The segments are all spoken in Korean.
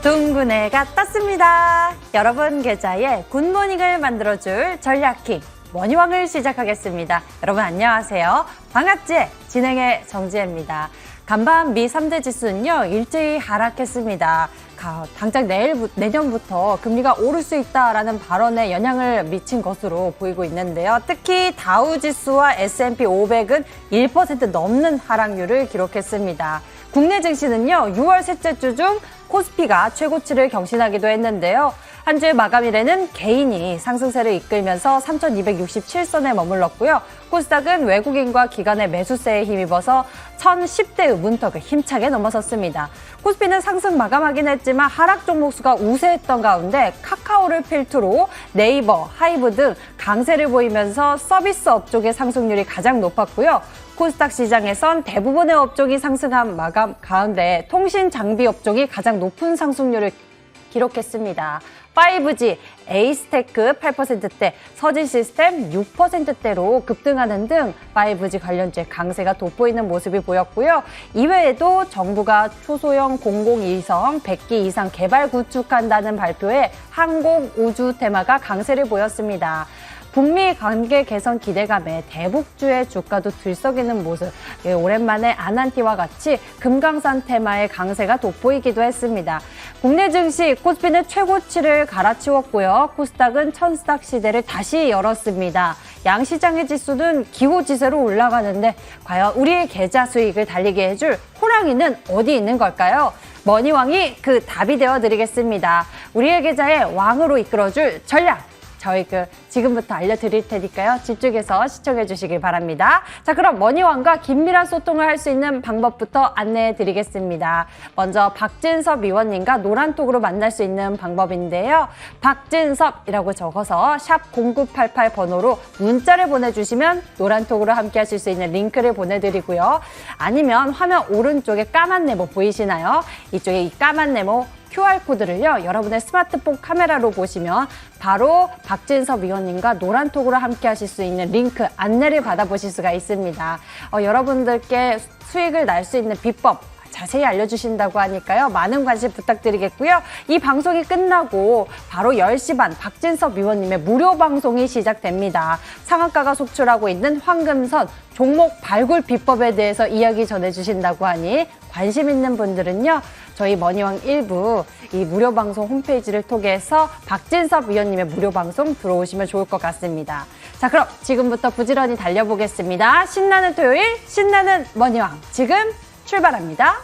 둥근 해가 떴습니다. 여러분 계좌에 굿모닝을 만들어줄 전략킹 머니왕을 시작하겠습니다. 여러분 안녕하세요. 반갑지? 진행의 정지혜입니다. 간밤 미 3대 지수는요 일제히 하락했습니다. 당장 내년부터 금리가 오를 수 있다라는 발언에 영향을 미친 것으로 보이고 있는데요. 특히 다우지수와 S&P 500은 1% 넘는 하락률을 기록했습니다. 국내 증시는요 6월 셋째 주 중 코스피가 최고치를 경신하기도 했는데요. 한 주의 마감일에는 개인이 상승세를 이끌면서 3,267선에 머물렀고요. 코스닥은 외국인과 기관의 매수세에 힘입어서 1,010대의 문턱을 힘차게 넘어섰습니다. 코스피는 상승 마감하긴 했지만 하락 종목 수가 우세했던 가운데 카카오를 필두로 네이버, 하이브 등 강세를 보이면서 서비스 업종의 상승률이 가장 높았고요. 코스닥 시장에선 대부분의 업종이 상승한 마감 가운데 통신 장비 업종이 가장 높은 상승률을 기록했습니다. 5G, 에이스테크 8%대, 서진 시스템 6%대로 급등하는 등 5G 관련주의 강세가 돋보이는 모습이 보였고요. 이외에도 정부가 초소형 공공위성 100기 이상 개발 구축한다는 발표에 항공, 우주 테마가 강세를 보였습니다. 북미 관계 개선 기대감에 대북주의 주가도 들썩이는 모습, 오랜만에 아난티와 같이 금강산 테마의 강세가 돋보이기도 했습니다. 국내 증시 코스피는 최고치를 갈아치웠고요. 코스닥은 천스닥 시대를 다시 열었습니다. 양시장의 지수는 기호지세로 올라가는데 과연 우리의 계좌 수익을 달리게 해줄 호랑이는 어디 있는 걸까요? 머니왕이 그 답이 되어드리겠습니다. 우리의 계좌에 왕으로 이끌어줄 전략! 저희 지금부터 알려드릴 테니까요. 집중해서 시청해 주시길 바랍니다. 자, 그럼 머니왕과 긴밀한 소통을 할 수 있는 방법부터 안내해 드리겠습니다. 먼저 박진섭 위원님과 노란톡으로 만날 수 있는 방법인데요. 박진섭이라고 적어서 샵 0988 번호로 문자를 보내주시면 노란톡으로 함께 하실 수 있는 링크를 보내드리고요. 아니면 화면 오른쪽에 까만 네모 보이시나요? 이쪽에 이 까만 네모 QR코드를요, 여러분의 스마트폰 카메라로 보시면 바로 박진섭 위원님과 노란톡으로 함께 하실 수 있는 링크 안내를 받아보실 수가 있습니다. 여러분들께 수익을 날 수 있는 비법 자세히 알려주신다고 하니까요. 많은 관심 부탁드리겠고요. 이 방송이 끝나고 바로 10시 반 박진섭 위원님의 무료 방송이 시작됩니다. 상한가가 속출하고 있는 황금선 종목 발굴 비법에 대해서 이야기 전해주신다고 하니 관심 있는 분들은요. 저희 머니왕 1부 이 무료 방송 홈페이지를 통해서 박진섭 위원님의 무료 방송 들어오시면 좋을 것 같습니다. 자, 그럼 지금부터 부지런히 달려보겠습니다. 신나는 토요일, 신나는 머니왕 지금 출발합니다.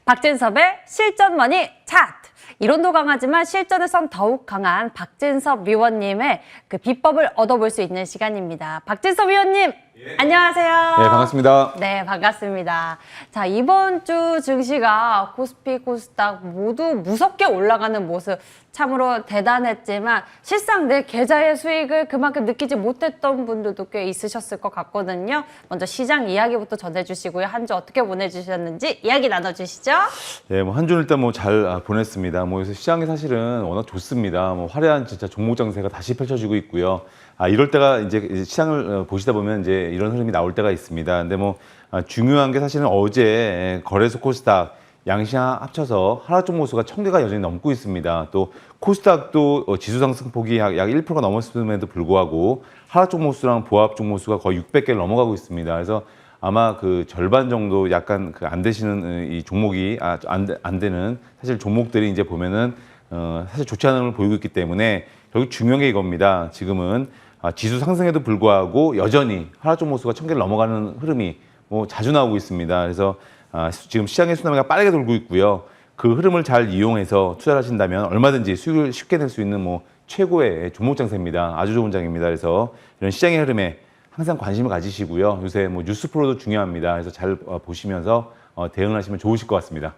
박진섭의 실전머니 차트. 이론도 강하지만 실전에선 더욱 강한 박진섭 위원님의 그 비법을 얻어볼 수 있는 시간입니다. 박진섭 위원님, 예. 안녕하세요. 네, 반갑습니다. 네, 반갑습니다. 자, 이번 주 증시가 코스피, 코스닥 모두 무섭게 올라가는 모습 참으로 대단했지만 실상 내 계좌의 수익을 그만큼 느끼지 못했던 분들도 꽤 있으셨을 것 같거든요. 먼저 시장 이야기부터 전해주시고요. 한 주 어떻게 보내주셨는지 이야기 나눠주시죠. 네, 한 주는 일단 잘 보냈습니다. 그래서 시장이 사실은 워낙 좋습니다. 화려한 진짜 종목 장세가 다시 펼쳐지고 있고요. 이럴 때가 이제 시장을 보시다 보면 이제 이런 흐름이 나올 때가 있습니다. 근데 중요한 게 사실은 어제 거래소 코스닥 양시장 합쳐서 하락 종목 수가 1000개가 여전히 넘고 있습니다. 또 코스닥도 지수 상승폭이 약 1%가 넘었음에도 불구하고 하락 종목 수랑 보합 종목 수가 거의 600개를 넘어가고 있습니다. 그래서 아마 그 절반 정도 약간 안 되시는 이 종목이 안 되는 사실 종목들이 이제 보면은 사실 좋지 않은 흐름을 보이고 있기 때문에 결국 중요한 게 이겁니다. 지금은 지수 상승에도 불구하고 여전히 하락 종목수가 1000개를 넘어가는 흐름이 뭐 자주 나오고 있습니다. 그래서 지금 시장의 순환매가 빠르게 돌고 있고요. 그 흐름을 잘 이용해서 투자를 하신다면 얼마든지 수익을 쉽게 낼 수 있는 뭐 최고의 종목 장세입니다. 아주 좋은 장입니다. 그래서 이런 시장의 흐름에 항상 관심을 가지시고요. 요새 뭐 뉴스 프로도 중요합니다. 그래서 잘 보시면서 대응을 하시면 좋으실 것 같습니다.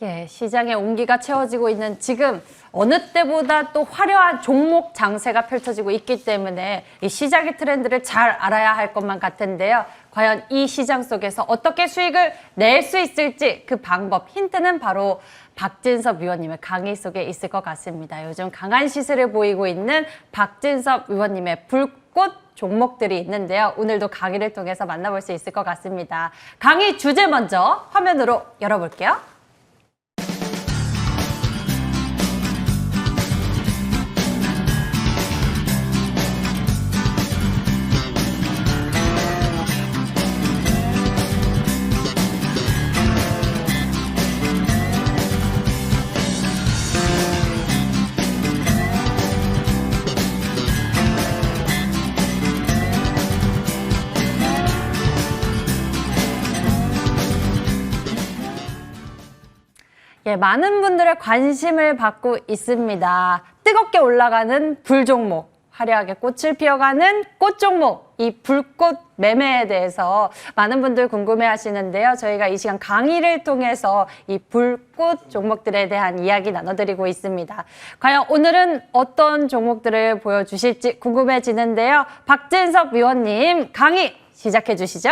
예, 시장의 온기가 채워지고 있는 지금 어느 때보다 또 화려한 종목 장세가 펼쳐지고 있기 때문에 이 시장의 트렌드를 잘 알아야 할 것만 같은데요. 과연 이 시장 속에서 어떻게 수익을 낼 수 있을지 그 방법, 힌트는 바로 박진섭 위원님의 강의 속에 있을 것 같습니다. 요즘 강한 시세를 보이고 있는 박진섭 위원님의 불꽃 종목들이 있는데요. 오늘도 강의를 통해서 만나볼 수 있을 것 같습니다. 강의 주제 먼저 화면으로 열어볼게요. 예, 많은 분들의 관심을 받고 있습니다. 뜨겁게 올라가는 불종목, 화려하게 꽃을 피워가는 꽃종목, 이 불꽃 매매에 대해서 많은 분들 궁금해 하시는데요. 저희가 이 시간 강의를 통해서 이 불꽃 종목들에 대한 이야기 나눠드리고 있습니다. 과연 오늘은 어떤 종목들을 보여주실지 궁금해지는데요. 박진섭 위원님, 강의 시작해 주시죠.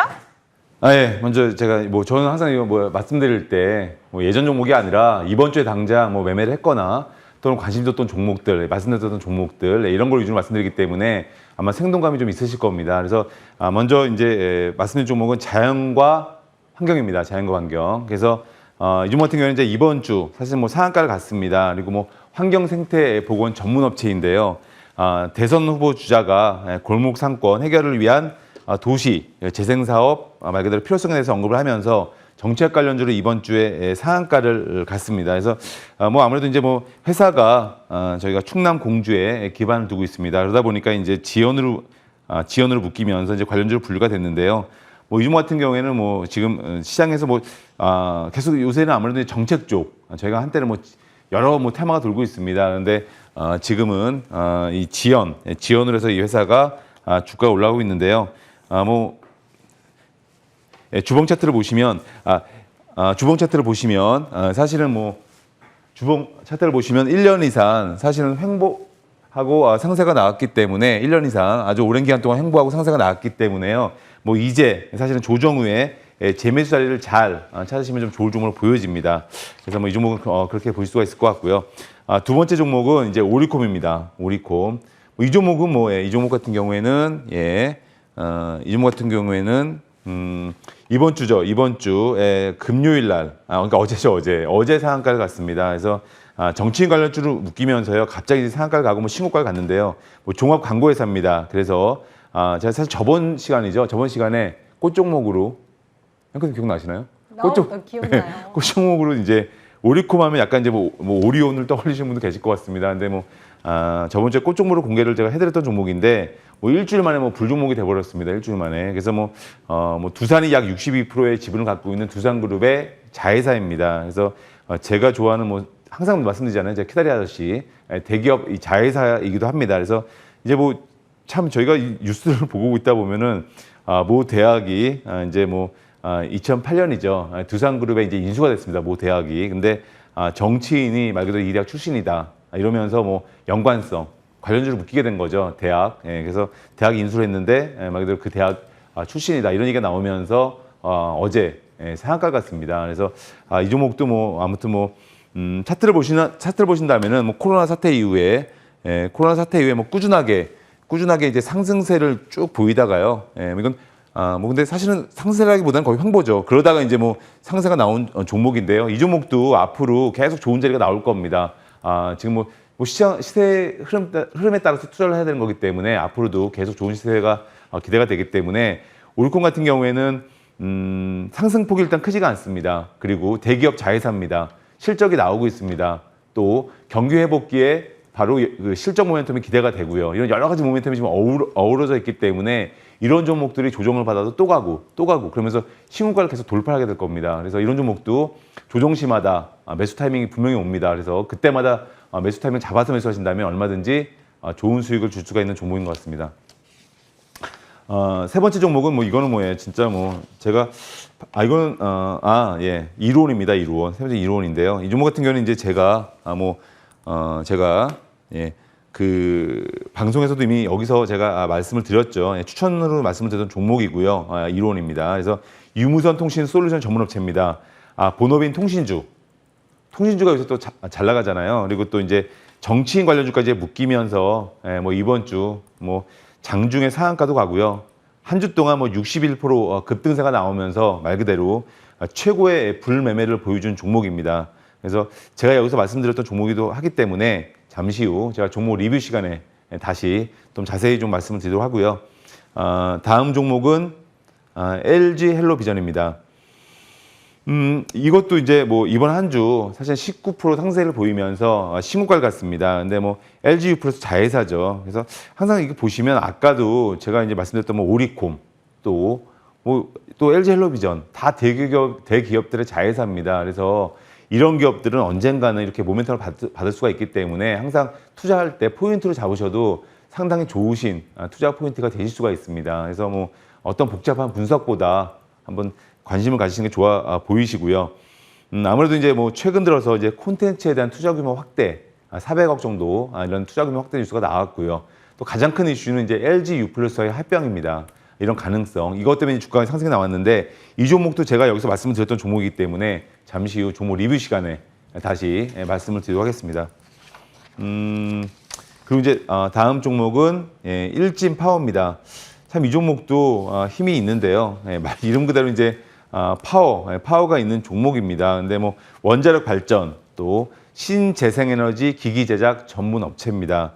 예. 먼저 제가 저는 항상 이거 말씀드릴 때 예전 종목이 아니라 이번 주에 당장 매매를 했거나 또는 관심 줬던 종목들, 말씀드렸던 종목들 이런 걸 위주로 말씀드리기 때문에 아마 생동감이 좀 있으실 겁니다. 그래서 먼저 이제 말씀드린 종목은 자연과 환경입니다. 자연과 환경. 그래서 이 종목 같은 경우는 이제 이번 주 사실 상한가를 갔습니다. 그리고 환경 생태 보건 전문 업체인데요. 대선 후보 주자가 골목 상권 해결을 위한 도시 재생 사업 말 그대로 필요성에 대해서 언급을 하면서 정책 관련주로 이번 주에 상한가를 갔습니다. 그래서 아무래도 이제 회사가 저희가 충남 공주에 기반을 두고 있습니다. 그러다 보니까 이제 지연으로 묶이면서 이제 관련주로 분류가 됐는데요. 이 종목 같은 경우에는 지금 시장에서 계속 요새는 아무래도 정책 쪽 저희가 한때는 여러 테마가 돌고 있습니다. 그런데 지금은 이 지연으로 해서 이 회사가 주가가 올라가고 있는데요. 주봉 차트를 보시면 사실은 주봉 차트를 보시면 1년 이상 사실은 횡보하고 상세가 나왔기 때문에 1년 이상 아주 오랜 기간 동안 횡보하고 상세가 나왔기 때문에요. 이제 사실은 조정 후에 재매수 자리를 잘 찾으시면 좀 좋을 종목으로 보여집니다. 그래서 이 종목은 그렇게 보실 수가 있을 것 같고요. 두 번째 종목은 이제 오리콤입니다. 오리콤. 이 종목은 이 종목 같은 경우에는 이번 주에 금요일 날, 그러니까 어제죠, 어제 상한가를 갔습니다. 그래서 정치인 관련주로 묶이면서요, 갑자기 상한가를 가고 신고가를 갔는데요, 종합 광고 회사입니다. 그래서 제가 사실 저번 시간에 꽃 종목으로, 형님 기억나시나요? 기억나요. 꽃 종목으로 이제 오리콤 하면 약간 이제 오리온을 떠올리시는 분도 계실 것 같습니다. 근데 저번 주에 꽃 종목으로 공개를 제가 해드렸던 종목인데 일주일 만에 불종목이 돼버렸습니다. 일주일 만에. 그래서 두산이 약 62%의 지분을 갖고 있는 두산그룹의 자회사입니다. 그래서 제가 좋아하는 항상 말씀드리잖아요. 제가 키다리 아저씨 대기업 이 자회사이기도 합니다. 그래서 이제 참 저희가 이 뉴스를 보고 있다 보면은 모 대학이 이제 2008년이죠. 두산그룹에 이제 인수가 됐습니다. 모 대학이. 근데 정치인이 말 그대로 이 대학 출신이다. 이러면서 연관성, 관련주를 묶이게 된 거죠. 대학. 그래서 대학이 인수를 했는데 말 그대로 그 대학 출신이다. 이런 얘기가 나오면서 어제 상한가 갔습니다. 그래서 이 종목도 아무튼 차트를 보신다면은 코로나 사태 이후에 꾸준하게 이제 상승세를 쭉 보이다가요. 이건 근데 사실은 상승세라기보다는 거의 횡보죠. 그러다가 이제 상승세가 나온 종목인데요. 이 종목도 앞으로 계속 좋은 자리가 나올 겁니다. 지금 시세 흐름에 따라서 투자를 해야 되는 거기 때문에 앞으로도 계속 좋은 시세가 기대가 되기 때문에 오리콤 같은 경우에는 상승폭이 일단 크지가 않습니다. 그리고 대기업 자회사입니다. 실적이 나오고 있습니다. 또 경기 회복기에 바로 그 실적 모멘텀이 기대가 되고요. 이런 여러 가지 모멘텀이 지금 어우러져 있기 때문에 이런 종목들이 조정을 받아도 또 가고 그러면서 신고가를 계속 돌파하게 될 겁니다. 그래서 이런 종목도 조정시마다 매수 타이밍이 분명히 옵니다. 그래서 그때마다 매수 타이밍 잡아서 매수하신다면 얼마든지 좋은 수익을 줄 수가 있는 종목인 것 같습니다. 세 번째 종목은 뭐 이거는 뭐예요? 진짜 뭐 제가 이거는 예, 이론입니다. 이론. 세 번째 이론인데요. 이 종목 같은 경우는 이제 제가 예, 그 방송에서도 이미 여기서 제가 말씀을 드렸죠. 예, 추천으로 말씀을 드렸던 종목이고요. 이론입니다. 그래서 유무선 통신 솔루션 전문업체입니다. 본업인 통신주가 요새 또 잘 나가잖아요. 그리고 또 이제 정치인 관련주까지 묶이면서 뭐 이번 주 뭐 장중에 상한가도 가고요. 한 주 동안 뭐 61% 급등세가 나오면서 말 그대로 최고의 불매매를 보여준 종목입니다. 그래서 제가 여기서 말씀드렸던 종목이기도 하기 때문에 잠시 후 제가 종목 리뷰 시간에 다시 좀 자세히 좀 말씀을 드리도록 하고요. 다음 종목은 LG 헬로비전입니다. 이것도 이제 뭐 이번 한 주 사실 19% 상세를 보이면서 신고가를 갔습니다. 근데 뭐 LG U+스 자회사죠. 그래서 항상 이거 보시면 아까도 제가 이제 말씀드렸던 뭐 오리콤 또 LG 헬로비전 다 대기업들의 자회사입니다. 그래서 이런 기업들은 언젠가는 이렇게 모멘텀을 받을 수가 있기 때문에 항상 투자할 때 포인트로 잡으셔도 상당히 좋으신 투자 포인트가 되실 수가 있습니다. 그래서 뭐 어떤 복잡한 분석보다 한번 관심을 가지시는 게 좋아 보이시고요. 아무래도 이제 뭐 최근 들어서 이제 콘텐츠에 대한 투자 규모 확대, 400억 정도 이런 투자 규모 확대 뉴스가 나왔고요. 또 가장 큰 이슈는 이제 LG U+의 합병입니다. 이런 가능성, 이것 때문에 주가가 상승이 나왔는데 이 종목도 제가 여기서 말씀을 드렸던 종목이기 때문에 잠시 후 종목 리뷰 시간에 다시 말씀을 드리도록 하겠습니다. 그리고 이제 다음 종목은 일진 파워입니다. 참 이 종목도 힘이 있는데요. 이름 그대로 이제 파워가 있는 종목입니다. 근데 뭐 원자력 발전 또 신재생에너지 기기 제작 전문 업체입니다.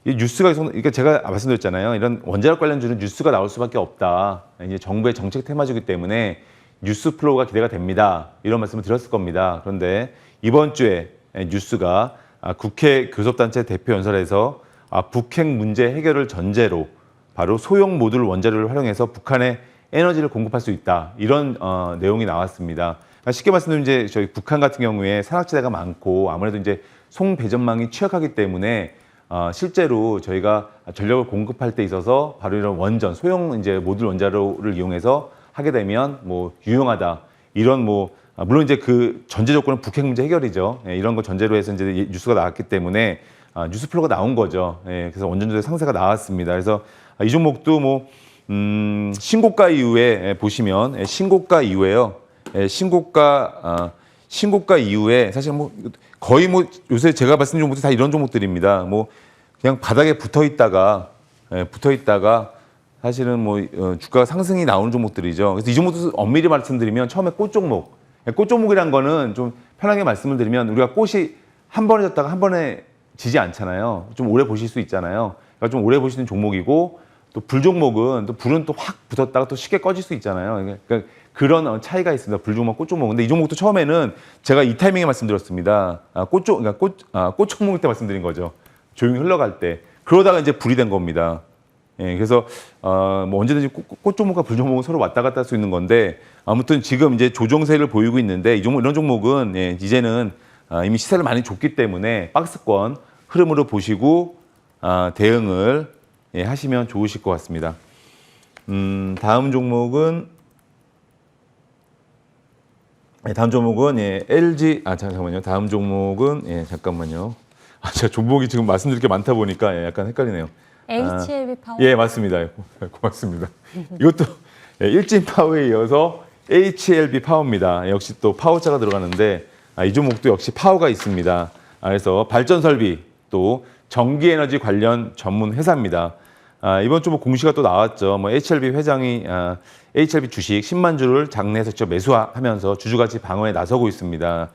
이 뉴스가 그러니까 제가 말씀드렸잖아요. 이런 원자력 관련주는 뉴스가 나올 수밖에 없다. 이제 정부의 정책 테마주기 때문에 뉴스 플로우가 기대가 됩니다. 이런 말씀을 드렸을 겁니다. 그런데 이번 주에 뉴스가 국회 교섭단체 대표 연설에서 북핵 문제 해결을 전제로 바로 소형 모듈 원자료를 활용해서 북한에 에너지를 공급할 수 있다. 이런 내용이 나왔습니다. 쉽게 말씀드리면 이제 저희 북한 같은 경우에 산악지대가 많고 아무래도 이제 송배전망이 취약하기 때문에 실제로 저희가 전력을 공급할 때 있어서 바로 이런 원전, 소형 이제 모듈 원자로를 이용해서 하게 되면 뭐 유용하다. 이런 뭐 물론 이제 그 전제 조건은 북핵 문제 해결이죠. 이런 거 전제로 해서 이제 뉴스가 나왔기 때문에 뉴스 플로우가 나온 거죠. 그래서 원전주의 상세가 나왔습니다. 그래서 이 종목도 뭐 신고가 이후에 보시면 신고가 이후에요. 신고가 이후에 사실 뭐 거의 뭐 요새 제가 말씀드린 종목들 다 이런 종목들입니다. 뭐 그냥 바닥에 붙어 있다가 사실은 뭐 주가가 상승이 나오는 종목들이죠. 그래서 이 종목도 엄밀히 말씀드리면 처음에 꽃종목이란 거는 좀 편하게 말씀을 드리면 우리가 꽃이 한 번에 졌다가 한 번에 지지 않잖아요. 좀 오래 보실 수 있잖아요. 그러니까 좀 오래 보시는 종목이고 또 불종목은 또 불은 또 확 붙었다가 또 쉽게 꺼질 수 있잖아요. 그러니까 그런 차이가 있습니다. 불종목, 꽃종목. 근데 이 종목도 처음에는 제가 이 타이밍에 말씀드렸습니다. 그러니까 꽃종목일 때 말씀드린 거죠. 조용히 흘러갈 때. 그러다가 이제 불이 된 겁니다. 그래서 뭐 언제든지 꽃종목과 불종목은 서로 왔다 갔다 할 수 있는 건데 아무튼 지금 이제 조정세를 보이고 있는데 이런 종목은 이제는 이미 시세를 많이 줬기 때문에 박스권 흐름으로 보시고 대응을 하시면 좋으실 것 같습니다. 다음 종목은 LG 잠깐만요. 다음 종목은 잠깐만요. 제가 종목이 지금 말씀드릴 게 많다 보니까 약간 헷갈리네요. HLB 파워. 예, 맞습니다. 고맙습니다. 이것도 일진 파워에 이어서 HLB 파워입니다. 역시 또 파워자가 들어가는데 이 종목도 역시 파워가 있습니다. 그래서 발전 설비 또 전기에너지 관련 전문 회사입니다. 이번 주 뭐 공시가 또 나왔죠. 뭐 HLB 회장이 HLB 주식 10만 주를 장내에서 직접 매수하면서 주주가치 방어에 나서고 있습니다.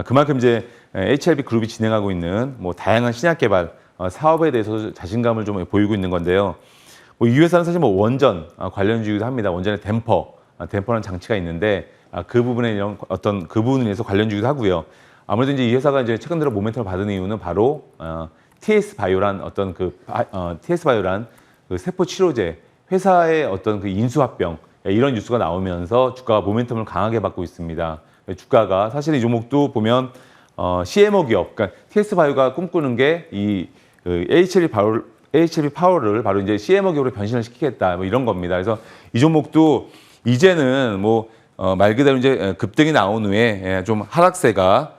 그만큼 이제 HLB 그룹이 진행하고 있는 뭐 다양한 신약 개발 사업에 대해서 자신감을 좀 보이고 있는 건데요. 뭐 이 회사는 사실 뭐 원전 관련주이기도 합니다. 원전의 댐퍼라는 장치가 있는데 그 부분에 이런 어떤 그 부분에 대해서 관련주이기도 하고요. 아무래도 이제 이 회사가 이제 최근 들어 모멘텀을 받은 이유는 바로 TS 바이오란 어떤 TS 바이오란 그 세포 치료제 회사의 어떤 그 인수합병 이런 뉴스가 나오면서 주가가 모멘텀을 강하게 받고 있습니다. 주가가 사실 이 종목도 보면 CMO 기업, 그러니까 TS 바이오가 꿈꾸는 게 이 HLB 파워를 바로 이제 CMO 기업으로 변신을 시키겠다 뭐 이런 겁니다. 그래서 이 종목도 이제는 뭐 말 그대로 이제 급등이 나온 후에 좀 하락세가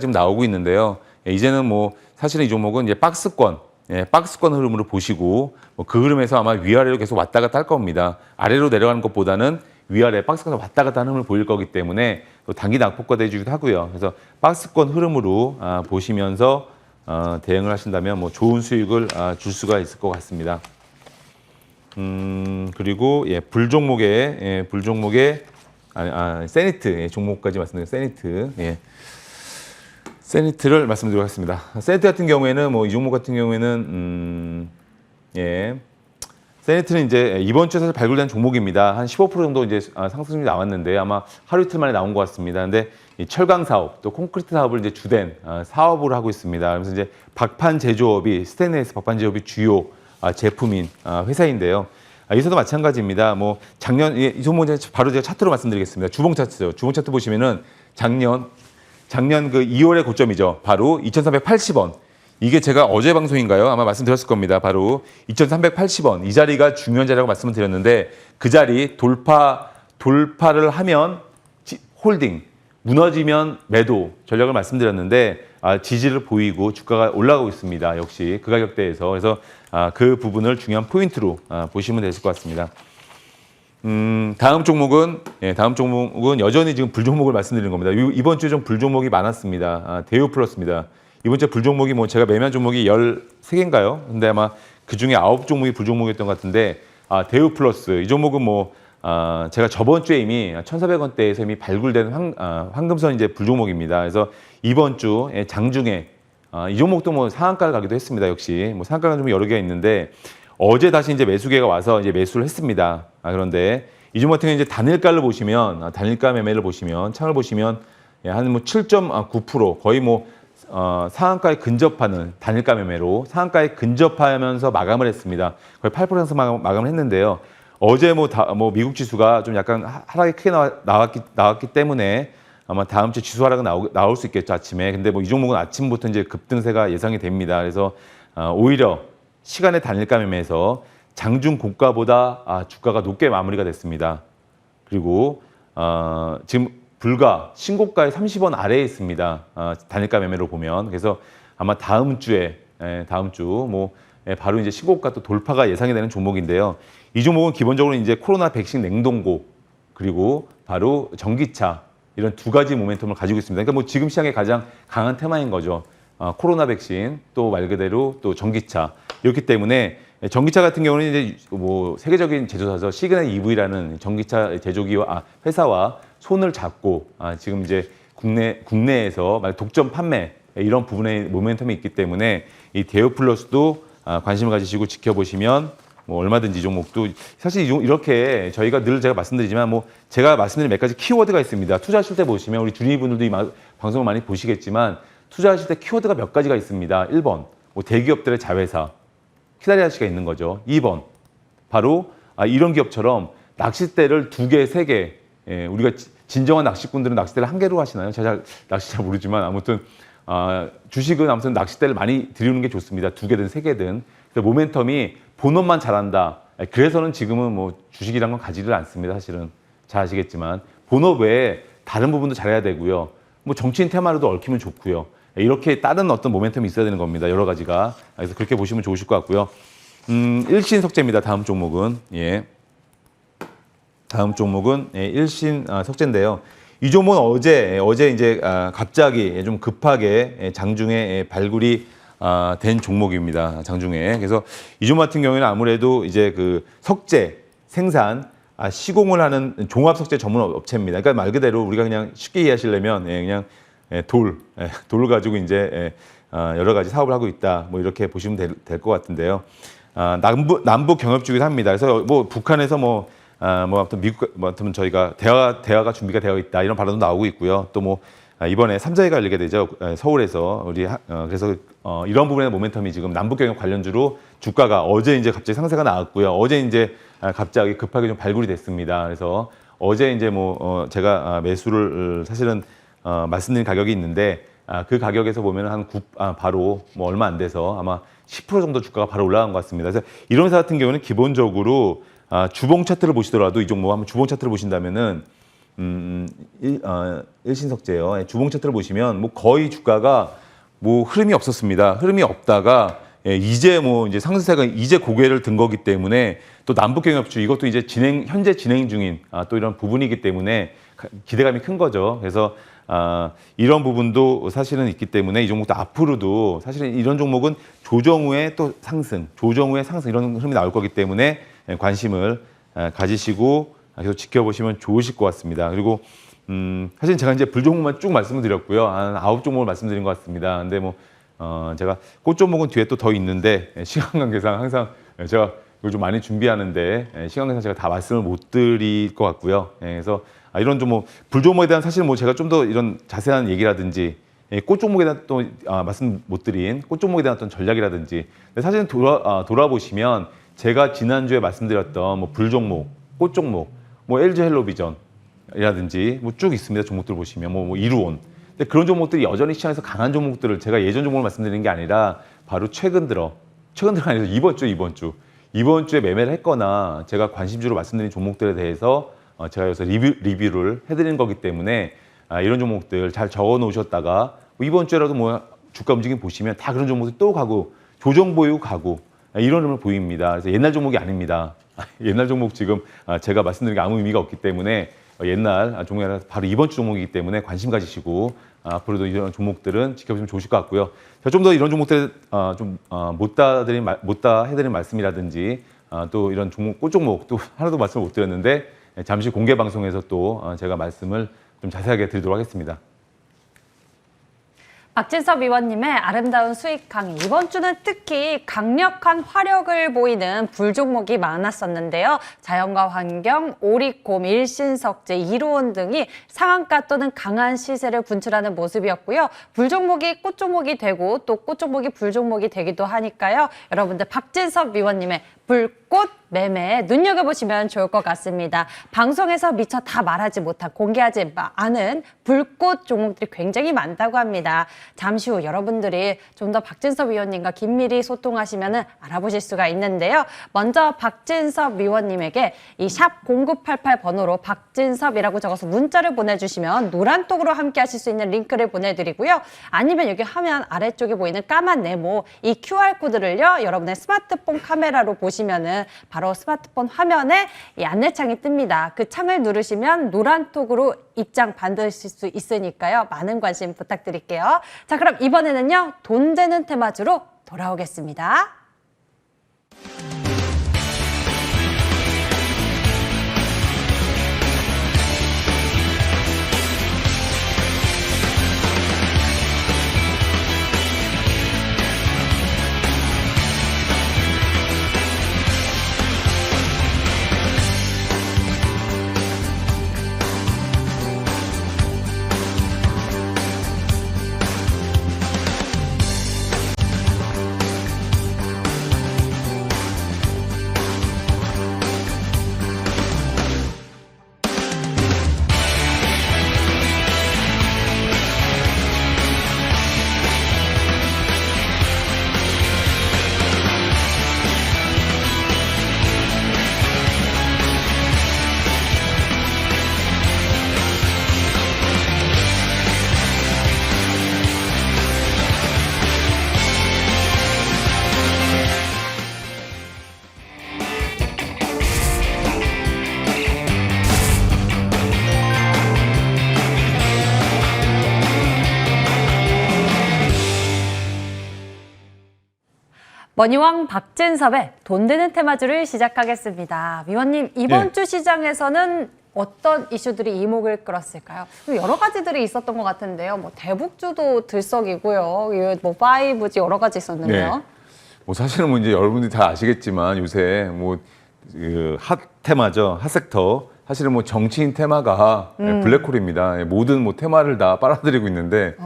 지금 나오고 있는데요. 이제는 뭐 사실은 이 종목은 이제 박스권 흐름으로 보시고 그 흐름에서 아마 위아래로 계속 왔다 갔다 할 겁니다. 아래로 내려가는 것보다는 위아래 박스권 왔다 갔다 하는 흐름을 보일 거기 때문에 또 단기 낙폭과 대주기도 하고요. 그래서 박스권 흐름으로 보시면서 대응을 하신다면 뭐 좋은 수익을 줄 수가 있을 것 같습니다. 그리고 불종목의 세니트 종목까지 말씀드린 세니트. 세니트를 말씀드리도록 하겠습니다. 세니트 같은 경우에는 뭐 이 종목 같은 경우에는 세니트는 이제 이번 주에 사실 발굴된 종목입니다. 한 15% 정도 이제 상승률이 나왔는데 아마 하루 이틀 만에 나온 것 같습니다. 근데 이 철강 사업 또 콘크리트 사업을 이제 주된 사업으로 하고 있습니다. 그래서 이제 박판 제조업이 스테인레스 박판 제조업이 주요 제품인 회사인데요. 이 회사도 마찬가지입니다. 뭐 작년 이 종목 바로 제가 차트로 말씀드리겠습니다. 주봉 차트죠. 주봉 차트 보시면은 작년 그 2월의 고점이죠. 바로 2,380원. 이게 제가 어제 방송인가요? 아마 말씀드렸을 겁니다. 바로 2,380원. 이 자리가 중요한 자리라고 말씀을 드렸는데 그 자리 돌파를 하면 홀딩, 무너지면 매도 전략을 말씀드렸는데 지지를 보이고 주가가 올라가고 있습니다. 역시 그 가격대에서. 그래서 그 부분을 중요한 포인트로 보시면 되실 것 같습니다. 다음 종목은 여전히 지금 불종목을 말씀드리는 겁니다. 이번 주에 좀 불종목이 많았습니다. 대우플러스입니다. 이번 주에 불종목이 뭐 제가 매매한 종목이 13개인가요? 근데 아마 그 중에 9종목이 불종목이었던 것 같은데 대우플러스 이 종목은 뭐 제가 저번 주에 이미 1,400원대에서 이미 발굴된 황금선 이제 불종목입니다. 그래서 이번 주 장중에 이 종목도 뭐 상한가를 가기도 했습니다. 역시 뭐 상한가가 좀 여러 개가 있는데 어제 다시 이제 매수계가 와서 이제 매수를 했습니다. 그런데 이 종목 같은 경우 이제 단일가를 보시면 단일가 매매를 보시면 창을 보시면 한 뭐 7.9% 거의 뭐 상한가에 근접하는 단일가 매매로 상한가에 근접하면서 마감을 했습니다. 거의 8% 마감을 했는데요. 어제 뭐 미국 지수가 좀 약간 하락이 크게 나왔기 때문에 아마 다음 주 지수 하락은 나올 수 있겠죠, 아침에. 근데 뭐 이 종목은 아침부터 이제 급등세가 예상이 됩니다. 그래서 오히려 시간의 단일가 매매에서 장중 고가보다 주가가 높게 마무리가 됐습니다. 그리고 지금 불과 신고가의 30원 아래에 있습니다. 단일가 매매로 보면. 그래서 아마 다음 주 바로 이제 신고가 또 돌파가 예상이 되는 종목인데요. 이 종목은 기본적으로 이제 코로나 백신 냉동고 그리고 바로 전기차 이런 두 가지 모멘텀을 가지고 있습니다. 그러니까 뭐 지금 시장에 가장 강한 테마인 거죠. 코로나 백신 또 말 그대로 또 전기차 이렇기 때문에 전기차 같은 경우는 이제 뭐 세계적인 제조사죠. 시그널 EV라는 전기차 제조기와 회사와 손을 잡고 지금 이제 국내에서 독점 판매 이런 부분에 모멘텀이 있기 때문에 이 대우플러스도 관심을 가지시고 지켜보시면 뭐 얼마든지 이 종목도 사실 이렇게 저희가 늘 제가 말씀드리지만 뭐 제가 말씀드린 몇 가지 키워드가 있습니다. 투자하실 때 보시면 우리 주니분들도 이 방송을 많이 보시겠지만 투자하실 때 키워드가 몇 가지가 있습니다. 1번 뭐 대기업들의 자회사 키다리 아저씨가 있는 거죠. 2번 바로 이런 기업처럼 낚싯대를 2개, 3개 우리가 진정한 낚시꾼들은 낚싯대를 1개로 하시나요? 제가 낚시 잘 모르지만 아무튼 주식은 아무튼 낚싯대를 많이 들이는 게 좋습니다. 2개든 3개든. 모멘텀이 본업만 잘한다. 그래서는 지금은 뭐 주식이란 건 가지를 않습니다. 사실은 잘 아시겠지만 본업 외에 다른 부분도 잘해야 되고요. 뭐 정치인 테마로도 얽히면 좋고요. 이렇게 다른 어떤 모멘텀이 있어야 되는 겁니다. 여러 가지가. 그래서 그렇게 보시면 좋으실 것 같고요. 일신석재입니다. 다음 종목은 일신석재인데요. 이 종목은 어제 이제 갑자기 좀 급하게 장중에 발굴이 된 종목입니다. 장중에. 그래서 이 종목 같은 경우에는 아무래도 이제 그 석재 생산 시공을 하는 종합 석재 전문 업체입니다. 그러니까 말 그대로 우리가 그냥 쉽게 이해하시려면 그냥 돌 가지고 이제 여러 가지 사업을 하고 있다. 뭐 이렇게 보시면 될 것 같은데요. 남북 경협주기도 합니다. 그래서 뭐 북한에서 아무튼 미국 아무튼 저희가 대화가 준비가 되어 있다 이런 발언도 나오고 있고요. 또 뭐 이번에 3자회가 열리게 되죠. 서울에서 그래서 이런 부분의 모멘텀이 지금 남북 경협 관련주로 주가가 어제 이제 갑자기 상세가 나왔고요. 어제 이제 갑자기 급하게 좀 발굴이 됐습니다. 그래서 어제 이제 제가 매수를 사실은 말씀드린 가격이 있는데 그 가격에서 보면 바로 얼마 안 돼서 아마 10% 정도 주가가 바로 올라간 것 같습니다. 그래서 이런 회사 같은 경우는 기본적으로 주봉 차트를 보시더라도 이 종목 한번 주봉 차트를 보신다면은 일신석재요. 주봉 차트를 보시면 거의 주가가 흐름이 없었습니다. 흐름이 없다가 이제 이제 상승세가 이제 고개를 든 거기 때문에 또 남북경협주 이것도 이제 현재 진행 중인 또 이런 부분이기 때문에 기대감이 큰 거죠. 그래서 이런 부분도 사실은 있기 때문에 이 종목도 앞으로도 사실은 이런 종목은 조정 후에 또 상승, 조정 후에 상승 이런 흐름이 나올 거기 때문에 관심을 가지시고 계속 지켜보시면 좋으실 것 같습니다. 그리고 사실 제가 이제 불종목만 쭉 말씀을 드렸고요. 한 9종목을 말씀드린 것 같습니다. 근데 제가 꽃종목은 뒤에 또 더 있는데 시간 관계상 항상 제가 이걸 좀 많이 준비하는데 시간 관계상 제가 다 말씀을 못 드릴 것 같고요. 그래서 이런 좀 불종목에 대한 사실 제가 좀 더 이런 자세한 얘기라든지 꽃종목에 대한 또 말씀 못 드린 꽃종목에 대한 어떤 전략이라든지 사실은 돌아보시면 제가 지난주에 말씀드렸던 불종목, 꽃종목, LG 헬로비전이라든지 쭉 있습니다. 종목들 보시면 이루온. 근데 그런 종목들이 여전히 시장에서 강한 종목들을 제가 예전 종목을 말씀드리는 게 아니라 바로 최근들가 아니라 이번 주에 매매를 했거나 제가 관심주로 말씀드린 종목들에 대해서 제가 여기서 리뷰를 해드리는 거기 때문에 이런 종목들 잘 적어 놓으셨다가 이번 주에라도 주가 움직임 보시면 다 그런 종목들 또 가고 조정 보이고 가고 이런 흐름을 보입니다. 그래서 옛날 종목이 아닙니다. 옛날 종목 지금 제가 말씀드린 게 아무 의미가 없기 때문에 옛날 종목이 아니라 바로 이번 주 종목이기 때문에 관심 가지시고 앞으로도 이런 종목들은 지켜보시면 좋으실 것 같고요. 좀 더 이런 종목들 못다 해드린 말씀이라든지 또 이런 종목, 꽃종목 또 하나도 말씀을 못 드렸는데 잠시 공개 방송에서 또 제가 말씀을 좀 자세하게 드리도록 하겠습니다. 박진섭 위원님의 아름다운 수익 강의. 이번 주는 특히 강력한 화력을 보이는 불종목이 많았었는데요. 자연과 환경, 오리콤, 일신석재, 이로온 등이 상한가 또는 강한 시세를 분출하는 모습이었고요. 불종목이 꽃종목이 되고 또 꽃종목이 불종목이 되기도 하니까요. 여러분들 박진섭 위원님의 불꽃 매매 눈여겨보시면 좋을 것 같습니다. 방송에서 미처 다 말하지 못한 공개하지 않은 불꽃 종목들이 굉장히 많다고 합니다. 잠시 후 여러분들이 좀 더 박진섭 위원님과 긴밀히 소통하시면 알아보실 수가 있는데요. 먼저 박진섭 위원님에게 이 샵 0988 번호로 박진섭이라고 적어서 문자를 보내주시면 노란톡으로 함께 하실 수 있는 링크를 보내드리고요. 아니면 여기 화면 아래쪽에 보이는 까만 네모 이 QR코드를요. 여러분의 스마트폰 카메라로 보시면은 바로 스마트폰 화면에 이 안내창이 뜹니다. 그 창을 누르시면 노란톡으로 입장 받으실 수 있으니까요. 많은 관심 부탁드릴게요. 자, 그럼 이번에는요. 돈 되는 테마주로 돌아오겠습니다. 머니왕 박진섭의 돈 되는 테마주를 시작하겠습니다. 위원님, 이번 주 시장에서는 어떤 이슈들이 이목을 끌었을까요? 여러 가지들이 있었던 것 같은데요. 대북주도 들썩이고요. 5G 여러 가지 있었는데요. 사실은 이제 여러분들이 다 아시겠지만 요새 핫 테마죠. 핫 섹터. 사실은 뭐 정치인 테마가 블랙홀입니다. 모든 뭐 테마를 다 빨아들이고 있는데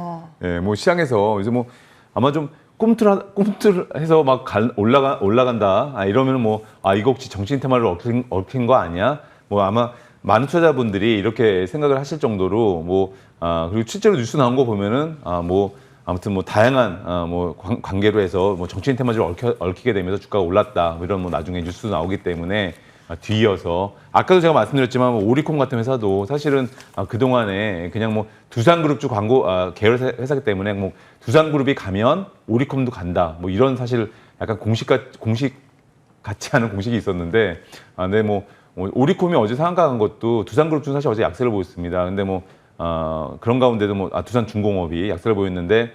뭐 시장에서 이제 뭐 아마 좀 꿈틀해서 막 올라간다. 이러면 뭐 이거 혹시 정치인 테마를 얽힌 거 아니야? 뭐 아마 많은 투자자분들이 이렇게 생각을 하실 정도로 뭐 그리고 실제로 뉴스 나온 거 보면은 뭐 아무튼 뭐 다양한 뭐 관계로 해서 뭐 정치인 테마주를 얽히게 되면서 주가가 올랐다. 뭐 이런 뭐 나중에 뉴스도 나오기 때문에 뒤이어서 아까도 제가 말씀드렸지만 뭐 오리콤 같은 회사도 사실은 그동안에 그냥 뭐 두산그룹 쪽 광고 계열 회사기 때문에 뭐 두산그룹이 가면 오리콤도 간다. 뭐 이런 사실 약간 공식 같지 않은 공식이 있었는데 근데 뭐 오리콤이 어제 상한가 간 것도 두산그룹 중 사실 어제 약세를 보였습니다. 근데 뭐 그런 가운데도 뭐 두산중공업이 약세를 보였는데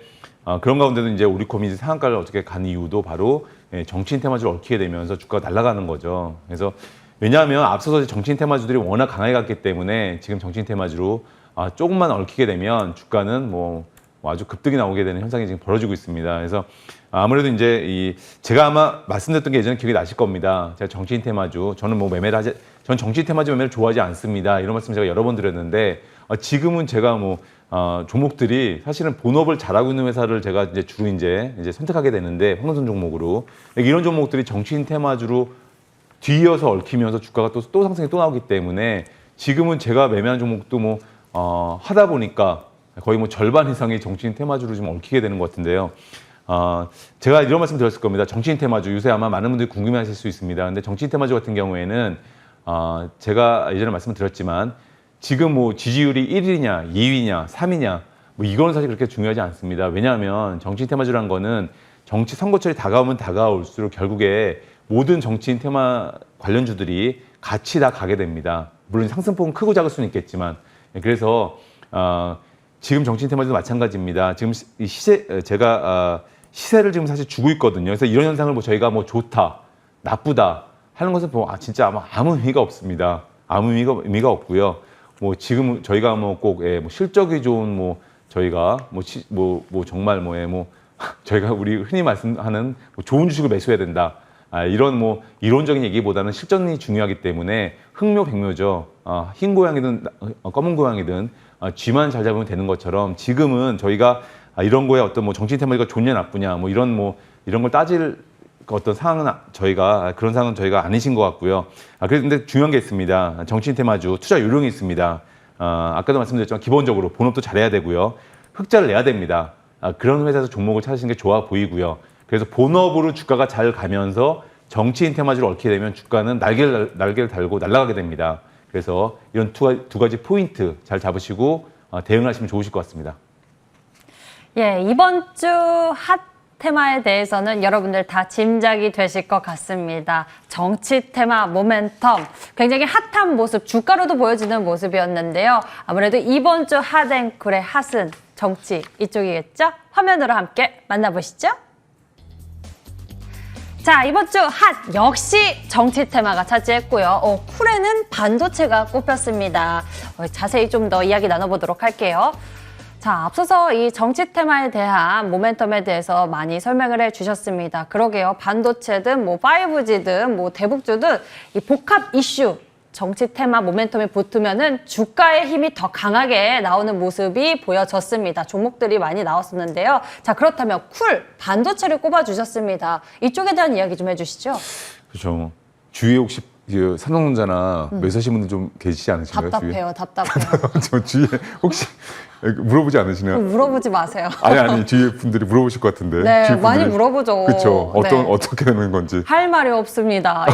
그런 가운데도 이제 오리콤이 이제 상한가를 어떻게 간 이유도 바로 정치인 테마주를 얽히게 되면서 주가가 날아가는 거죠. 그래서 왜냐하면 앞서서 정치인 테마주들이 워낙 강하게 갔기 때문에 지금 정치인 테마주로 조금만 얽히게 되면 주가는 뭐 아주 급등이 나오게 되는 현상이 지금 벌어지고 있습니다. 그래서 아무래도 이제 제가 아마 말씀드렸던 게 예전에 기억이 나실 겁니다. 제가 정치인 테마주, 저는 뭐 전 정치인 테마주 매매를 좋아하지 않습니다. 이런 말씀 제가 여러 번 드렸는데 지금은 제가 뭐 종목들이 사실은 본업을 잘하고 있는 회사를 제가 이제 주로 이제 선택하게 되는데 황금선 종목으로 이런 종목들이 정치인 테마주로 뒤이어서 얽히면서 주가가 또 상승이 또 나오기 때문에 지금은 제가 매매한 종목도 뭐 하다 보니까 거의 뭐 절반 이상이 정치인 테마주로 좀 얽히게 되는 것 같은데요. 제가 이런 말씀 드렸을 겁니다. 정치인 테마주 요새 아마 많은 분들이 궁금해하실 수 있습니다. 근데 정치인 테마주 같은 경우에는 제가 예전에 말씀드렸지만 지금 뭐 지지율이 1위냐, 2위냐, 3위냐 뭐 이건 사실 그렇게 중요하지 않습니다. 왜냐하면 정치인 테마주란 거는 정치 선거철이 다가오면 다가올수록 결국에 모든 정치인 테마 관련주들이 같이 다 가게 됩니다. 물론 상승폭은 크고 작을 수는 있겠지만 그래서 지금 정치인 테마주도 마찬가지입니다. 지금 제가 시세를 지금 사실 주고 있거든요. 그래서 이런 현상을 뭐 저희가 뭐 좋다, 나쁘다 하는 것은 뭐 진짜 아무 의미가 없습니다. 아무 의미가 없고요. 뭐 지금 저희가 뭐 꼭 뭐 실적이 좋은 뭐 저희가 뭐 정말 저희가 우리 흔히 말씀하는 뭐 좋은 주식을 매수해야 된다. 이런 뭐 이론적인 얘기보다는 실전이 중요하기 때문에 흑묘 백묘죠. 흰 고양이든 검은 고양이든 쥐만 잘 잡으면 되는 것처럼 지금은 저희가 이런 거에 어떤 뭐 정치인 테마가 좋냐 나쁘냐 뭐 이런 걸 따질 어떤 상황은 그런 상황은 저희가 아니신 것 같고요. 그런데 중요한 게 있습니다. 정치인 테마주 투자 요령이 있습니다. 아까도 말씀드렸지만 기본적으로 본업도 잘해야 되고요. 흑자를 내야 됩니다. 그런 회사에서 종목을 찾으시는 게 좋아 보이고요. 그래서 본업으로 주가가 잘 가면서 정치인 테마주를 얽히게 되면 주가는 날개를 달고 날아가게 됩니다. 그래서 이런 두 가지 포인트 잘 잡으시고 대응하시면 좋으실 것 같습니다. 예, 이번 주 핫 테마에 대해서는 여러분들 다 짐작이 되실 것 같습니다. 정치 테마 모멘텀, 굉장히 핫한 모습, 주가로도 보여지는 모습이었는데요. 아무래도 이번 주 핫앤쿨의 핫은 정치 이쪽이겠죠? 화면으로 함께 만나보시죠. 자, 이번 주 핫 역시 정치 테마가 차지했고요. 쿨에는 반도체가 꼽혔습니다. 자세히 좀 더 이야기 나눠보도록 할게요. 자, 앞서서 이 정치 테마에 대한 모멘텀에 대해서 많이 설명을 해주셨습니다. 그러게요. 반도체든 뭐 5G든 뭐 대북주든 이 복합 이슈 정치 테마 모멘텀이 붙으면은 주가의 힘이 더 강하게 나오는 모습이 보여졌습니다. 종목들이 많이 나왔었는데요. 자, 그렇다면 쿨 반도체를 꼽아주셨습니다. 이쪽에 대한 이야기 좀 해주시죠. 그렇죠. 주위에 혹시 삼성전자나 매수하신 분들 좀 계시지 않으신가요? 답답해요. 답답해요. 저 주위에 혹시 물어보지 않으시나요? 물어보지 마세요. 아니 주위에 분들이 물어보실 것 같은데. 네, 주위 분들이, 많이 물어보죠. 그렇죠. 네. 어떻게 되는 건지. 할 말이 없습니다.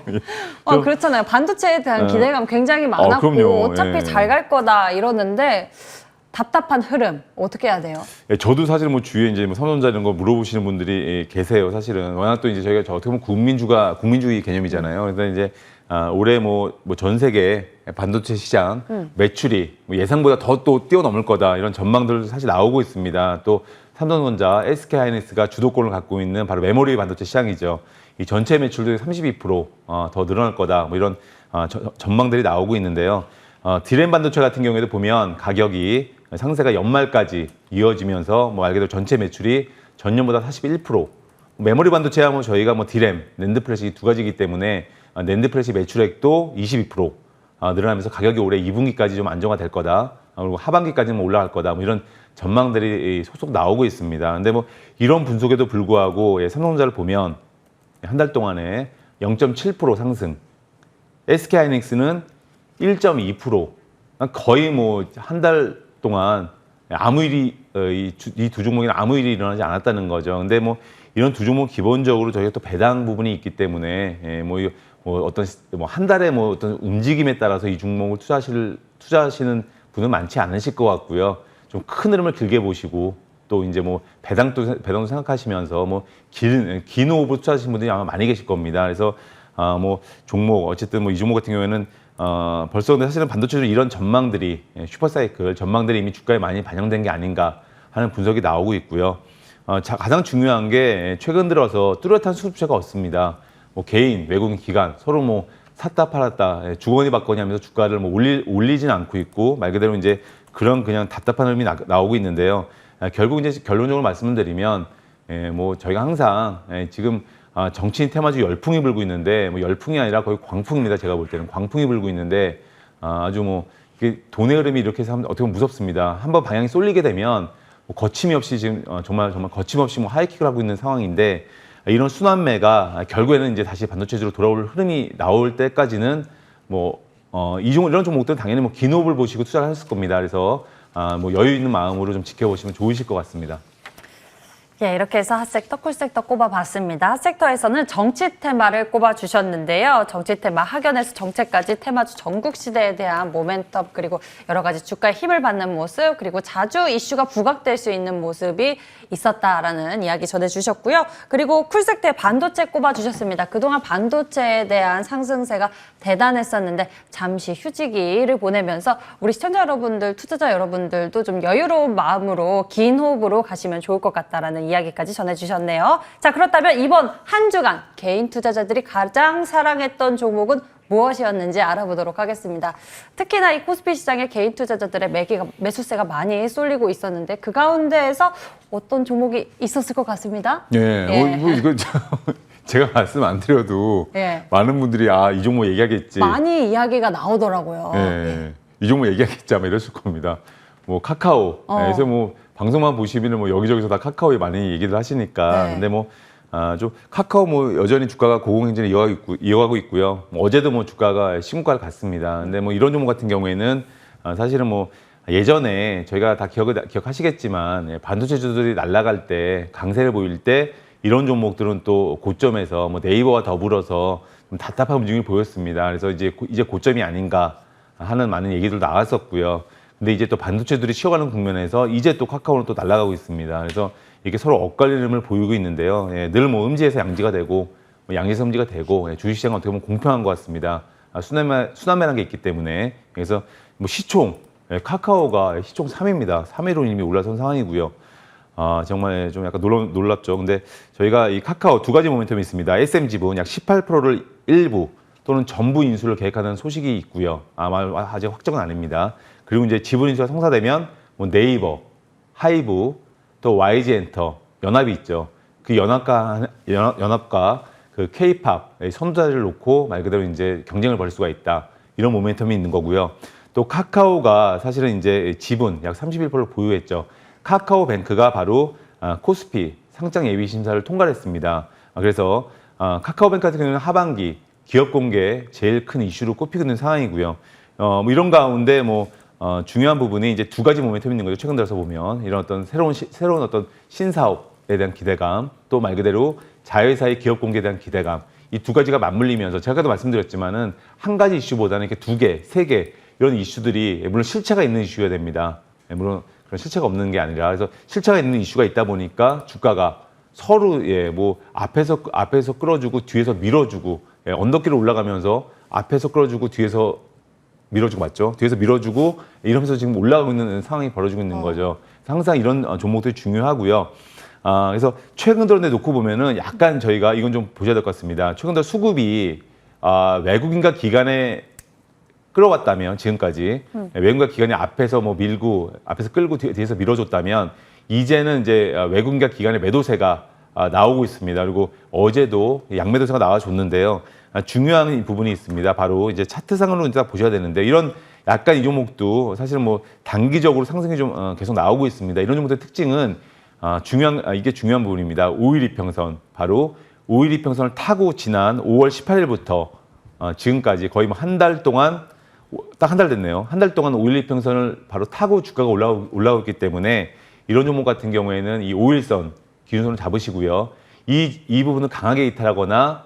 예. 그렇잖아요. 반도체에 대한 기대감 굉장히 많았고 그럼요. 어차피 예. 잘 갈 거다 이러는데 답답한 흐름 어떻게 해야 돼요? 예, 저도 사실 뭐 주위에 이제 뭐 삼성전자 이런 거 물어보시는 분들이 계세요. 사실은 워낙 또 이제 저희가 어떻게 보면 국민주의 개념이잖아요. 그래서 이제 올해 뭐 전 세계 반도체 시장 매출이 뭐 예상보다 더 또 뛰어넘을 거다 이런 전망들 사실 나오고 있습니다. 또 삼성전자, SK하이닉스가 주도권을 갖고 있는 바로 메모리 반도체 시장이죠. 이 전체 매출도 32%더 늘어날 거다 뭐 이런 전망들이 나오고 있는데요. 디램 반도체 같은 경우에도 보면 가격이 상세가 연말까지 이어지면서 뭐 말 그대로 전체 매출이 전년보다 41%. 메모리 반도체야 뭐 저희가 뭐 디램, 낸드 플래시 두 가지이기 때문에 낸드 플래시 매출액도 22%, 늘어나면서 가격이 올해 2분기까지 좀 안정화될 거다. 그리고 하반기까지는 올라갈 거다. 뭐 이런 전망들이 속속 나오고 있습니다. 근데 뭐 이런 분석에도 불구하고 삼성전자를 보면 한 달 동안에 0.7% 상승, SK하이닉스는 1.2%, 거의 뭐 한 달 동안 아무 일이 이 두 종목에는 아무 일이 일어나지 않았다는 거죠. 근데 뭐 이런 두 종목 기본적으로 저희가 또 배당 부분이 있기 때문에 뭐 어떤 뭐 한 달에 뭐 어떤 움직임에 따라서 이 종목을 투자하시는 분은 많지 않으실 것 같고요. 좀 큰 흐름을 길게 보시고 또 이제 뭐 배당도 생각하시면서 뭐 긴 호흡으로 투자하시는 분들이 아마 많이 계실 겁니다. 그래서 뭐 종목 어쨌든 뭐 이 종목 같은 경우에는 벌써 근데 사실은 반도체로 이런 전망들이 슈퍼사이클 전망들이 이미 주가에 많이 반영된 게 아닌가 하는 분석이 나오고 있고요. 가장 중요한 게 최근 들어서 뚜렷한 수급처가 없습니다. 뭐 개인, 외국인 기관 서로 뭐 샀다 팔았다 주거니 받거니 하면서 주가를 뭐 올리진 않고 있고 말 그대로 이제 그런 그냥 답답한 흐름이 나오고 있는데요. 결국 이제 결론적으로 말씀을 드리면 뭐 저희가 항상 지금 정치인 테마주 열풍이 불고 있는데 뭐 열풍이 아니라 거의 광풍입니다. 제가 볼 때는 광풍이 불고 있는데 아주 뭐 이게 돈의 흐름이 이렇게 해서 어떻게 보면 무섭습니다. 한번 방향이 쏠리게 되면 뭐 거침이 없이 지금 정말 거침없이 뭐 하이킥을 하고 있는 상황인데 이런 순환매가 결국에는 이제 다시 반도체주로 돌아올 흐름이 나올 때까지는 뭐 이런 종목들은 당연히 뭐 긴 호흡을 보시고 투자를 하셨을 겁니다. 그래서 뭐 여유 있는 마음으로 좀 지켜보시면 좋으실 것 같습니다. 예, 이렇게 해서 핫섹터, 쿨섹터 꼽아봤습니다. 핫섹터에서는 정치 테마를 꼽아주셨는데요. 정치 테마, 학연에서 정책까지 테마주 전국 시대에 대한 모멘텀 그리고 여러 가지 주가에 힘을 받는 모습 그리고 자주 이슈가 부각될 수 있는 모습이 있었다라는 이야기 전해주셨고요. 그리고 쿨섹터에 반도체 꼽아주셨습니다. 그동안 반도체에 대한 상승세가 대단했었는데 잠시 휴지기를 보내면서 우리 시청자 여러분들, 투자자 여러분들도 좀 여유로운 마음으로 긴 호흡으로 가시면 좋을 것 같다라는 이야기까지 전해주셨네요. 자, 그렇다면 이번 한 주간 개인 투자자들이 가장 사랑했던 종목은 무엇이었는지 알아보도록 하겠습니다. 특히나 이 코스피 시장에 개인 투자자들의 매수세가 많이 쏠리고 있었는데 그 가운데에서 어떤 종목이 있었을 것 같습니다. 예. 뭐 이거 제가 말씀 안 드려도 많은 분들이 이 종목 얘기하겠지. 많이 이야기가 나오더라고요. 이 종목 얘기하겠지 아마 이랬을 겁니다. 뭐 카카오. 그래서 뭐 방송만 보시면 뭐 여기저기서 다 카카오에 많이 얘기를 하시니까. 근데 뭐 좀 카카오 뭐 여전히 주가가 고공행진을 이어가고 있고요. 뭐 어제도 뭐 주가가 신고가를 갔습니다. 근데 뭐 이런 종목 같은 경우에는 사실은 뭐 예전에 저희가 다 기억하시겠지만 반도체주들이 날아갈 때 강세를 보일 때 이런 종목들은 또 고점에서 뭐 네이버와 더불어서 좀 답답한 움직임을 보였습니다. 그래서 이제 고점이 아닌가 하는 많은 얘기들도 나왔었고요. 근데 이제 또 반도체들이 쉬어가는 국면에서 이제 또 카카오는 또 날아가고 있습니다. 그래서 이게 서로 엇갈리는 흐름을 보이고 있는데요. 늘 뭐 음지에서 양지가 되고 뭐 양지에서 음지가 되고 주식시장은 어떻게 보면 공평한 것 같습니다. 순환매라는 게 있기 때문에 그래서 뭐 시총 카카오가 시총 3위입니다. 3위로 이미 올라선 상황이고요. 정말 좀 약간 놀랍죠. 근데 저희가 이 카카오 두 가지 모멘텀이 있습니다. SM지분 약 18%를 일부 또는 전부 인수를 계획하는 소식이 있고요. 아직 확정은 아닙니다. 그리고 이제 지분 인수가 성사되면 뭐 네이버, 하이브, 또 YG엔터, 연합이 있죠. 그 연합과 그 K-팝 선두자리를 놓고 말 그대로 이제 경쟁을 벌일 수가 있다. 이런 모멘텀이 있는 거고요. 또 카카오가 사실은 이제 지분 약 31%를 보유했죠. 카카오뱅크가 바로 코스피 상장 예비 심사를 통과를 했습니다. 그래서 카카오뱅크 같은 경우는 하반기 기업 공개 제일 큰 이슈로 꼽히고 있는 상황이고요. 뭐 이런 가운데 중요한 부분이 이제 두 가지 모멘텀이 있는 거죠. 최근 들어서 보면 이런 어떤 새로운 어떤 신사업에 대한 기대감, 또 말 그대로 자회사의 기업 공개에 대한 기대감, 이 두 가지가 맞물리면서 제가 아까도 말씀드렸지만은 한 가지 이슈보다는 이렇게 두 개, 세 개 이런 이슈들이 물론 실체가 있는 이슈여야 됩니다. 물론 그런 실체가 없는 게 아니라 그래서 실체가 있는 이슈가 있다 보니까 주가가 서로 뭐 앞에서 끌어주고 뒤에서 밀어주고 언덕길을 올라가면서 앞에서 끌어주고 뒤에서 밀어주고 맞죠? 뒤에서 밀어주고 이러면서 지금 올라가고 있는 상황이 벌어지고 있는 거죠. 항상 이런 종목들이 중요하고요. 그래서 최근 들어 놓고 보면은 약간 저희가 이건 좀 보셔야 될 것 같습니다. 최근 들어 수급이 외국인과 기관에 끌어왔다면 지금까지 외국인과 기관이 앞에서 뭐 밀고 앞에서 끌고 뒤에서 밀어줬다면 이제는 이제 외국인과 기관의 매도세가 나오고 있습니다. 그리고 어제도 양매도세가 나와줬는데요. 중요한 부분이 있습니다. 바로 이제 차트상으로 이제 딱 보셔야 되는데 이런 약간 이 종목도 사실은 뭐 단기적으로 상승이 좀 계속 나오고 있습니다. 이런 종목의 특징은 이게 중요한 부분입니다. 5일 이평선, 바로 5일 이평선을 타고 지난 5월 18일부터 지금까지 거의 뭐 한 달 동안, 딱 한 달 됐네요. 한 달 동안 5일 이평선을 바로 타고 주가가 올라오고 있기 때문에 이런 종목 같은 경우에는 이 5일선 기준선을 잡으시고요. 이 부분을 강하게 이탈하거나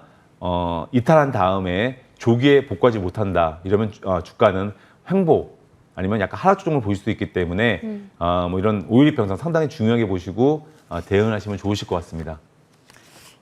이탈한 다음에 조기에 복구하지 못한다. 이러면 주가는 횡보 아니면 약간 하락 조정을 보일 수도 있기 때문에 뭐 이런 5일 이평선 상당히 중요하게 보시고 대응하시면 좋으실 것 같습니다.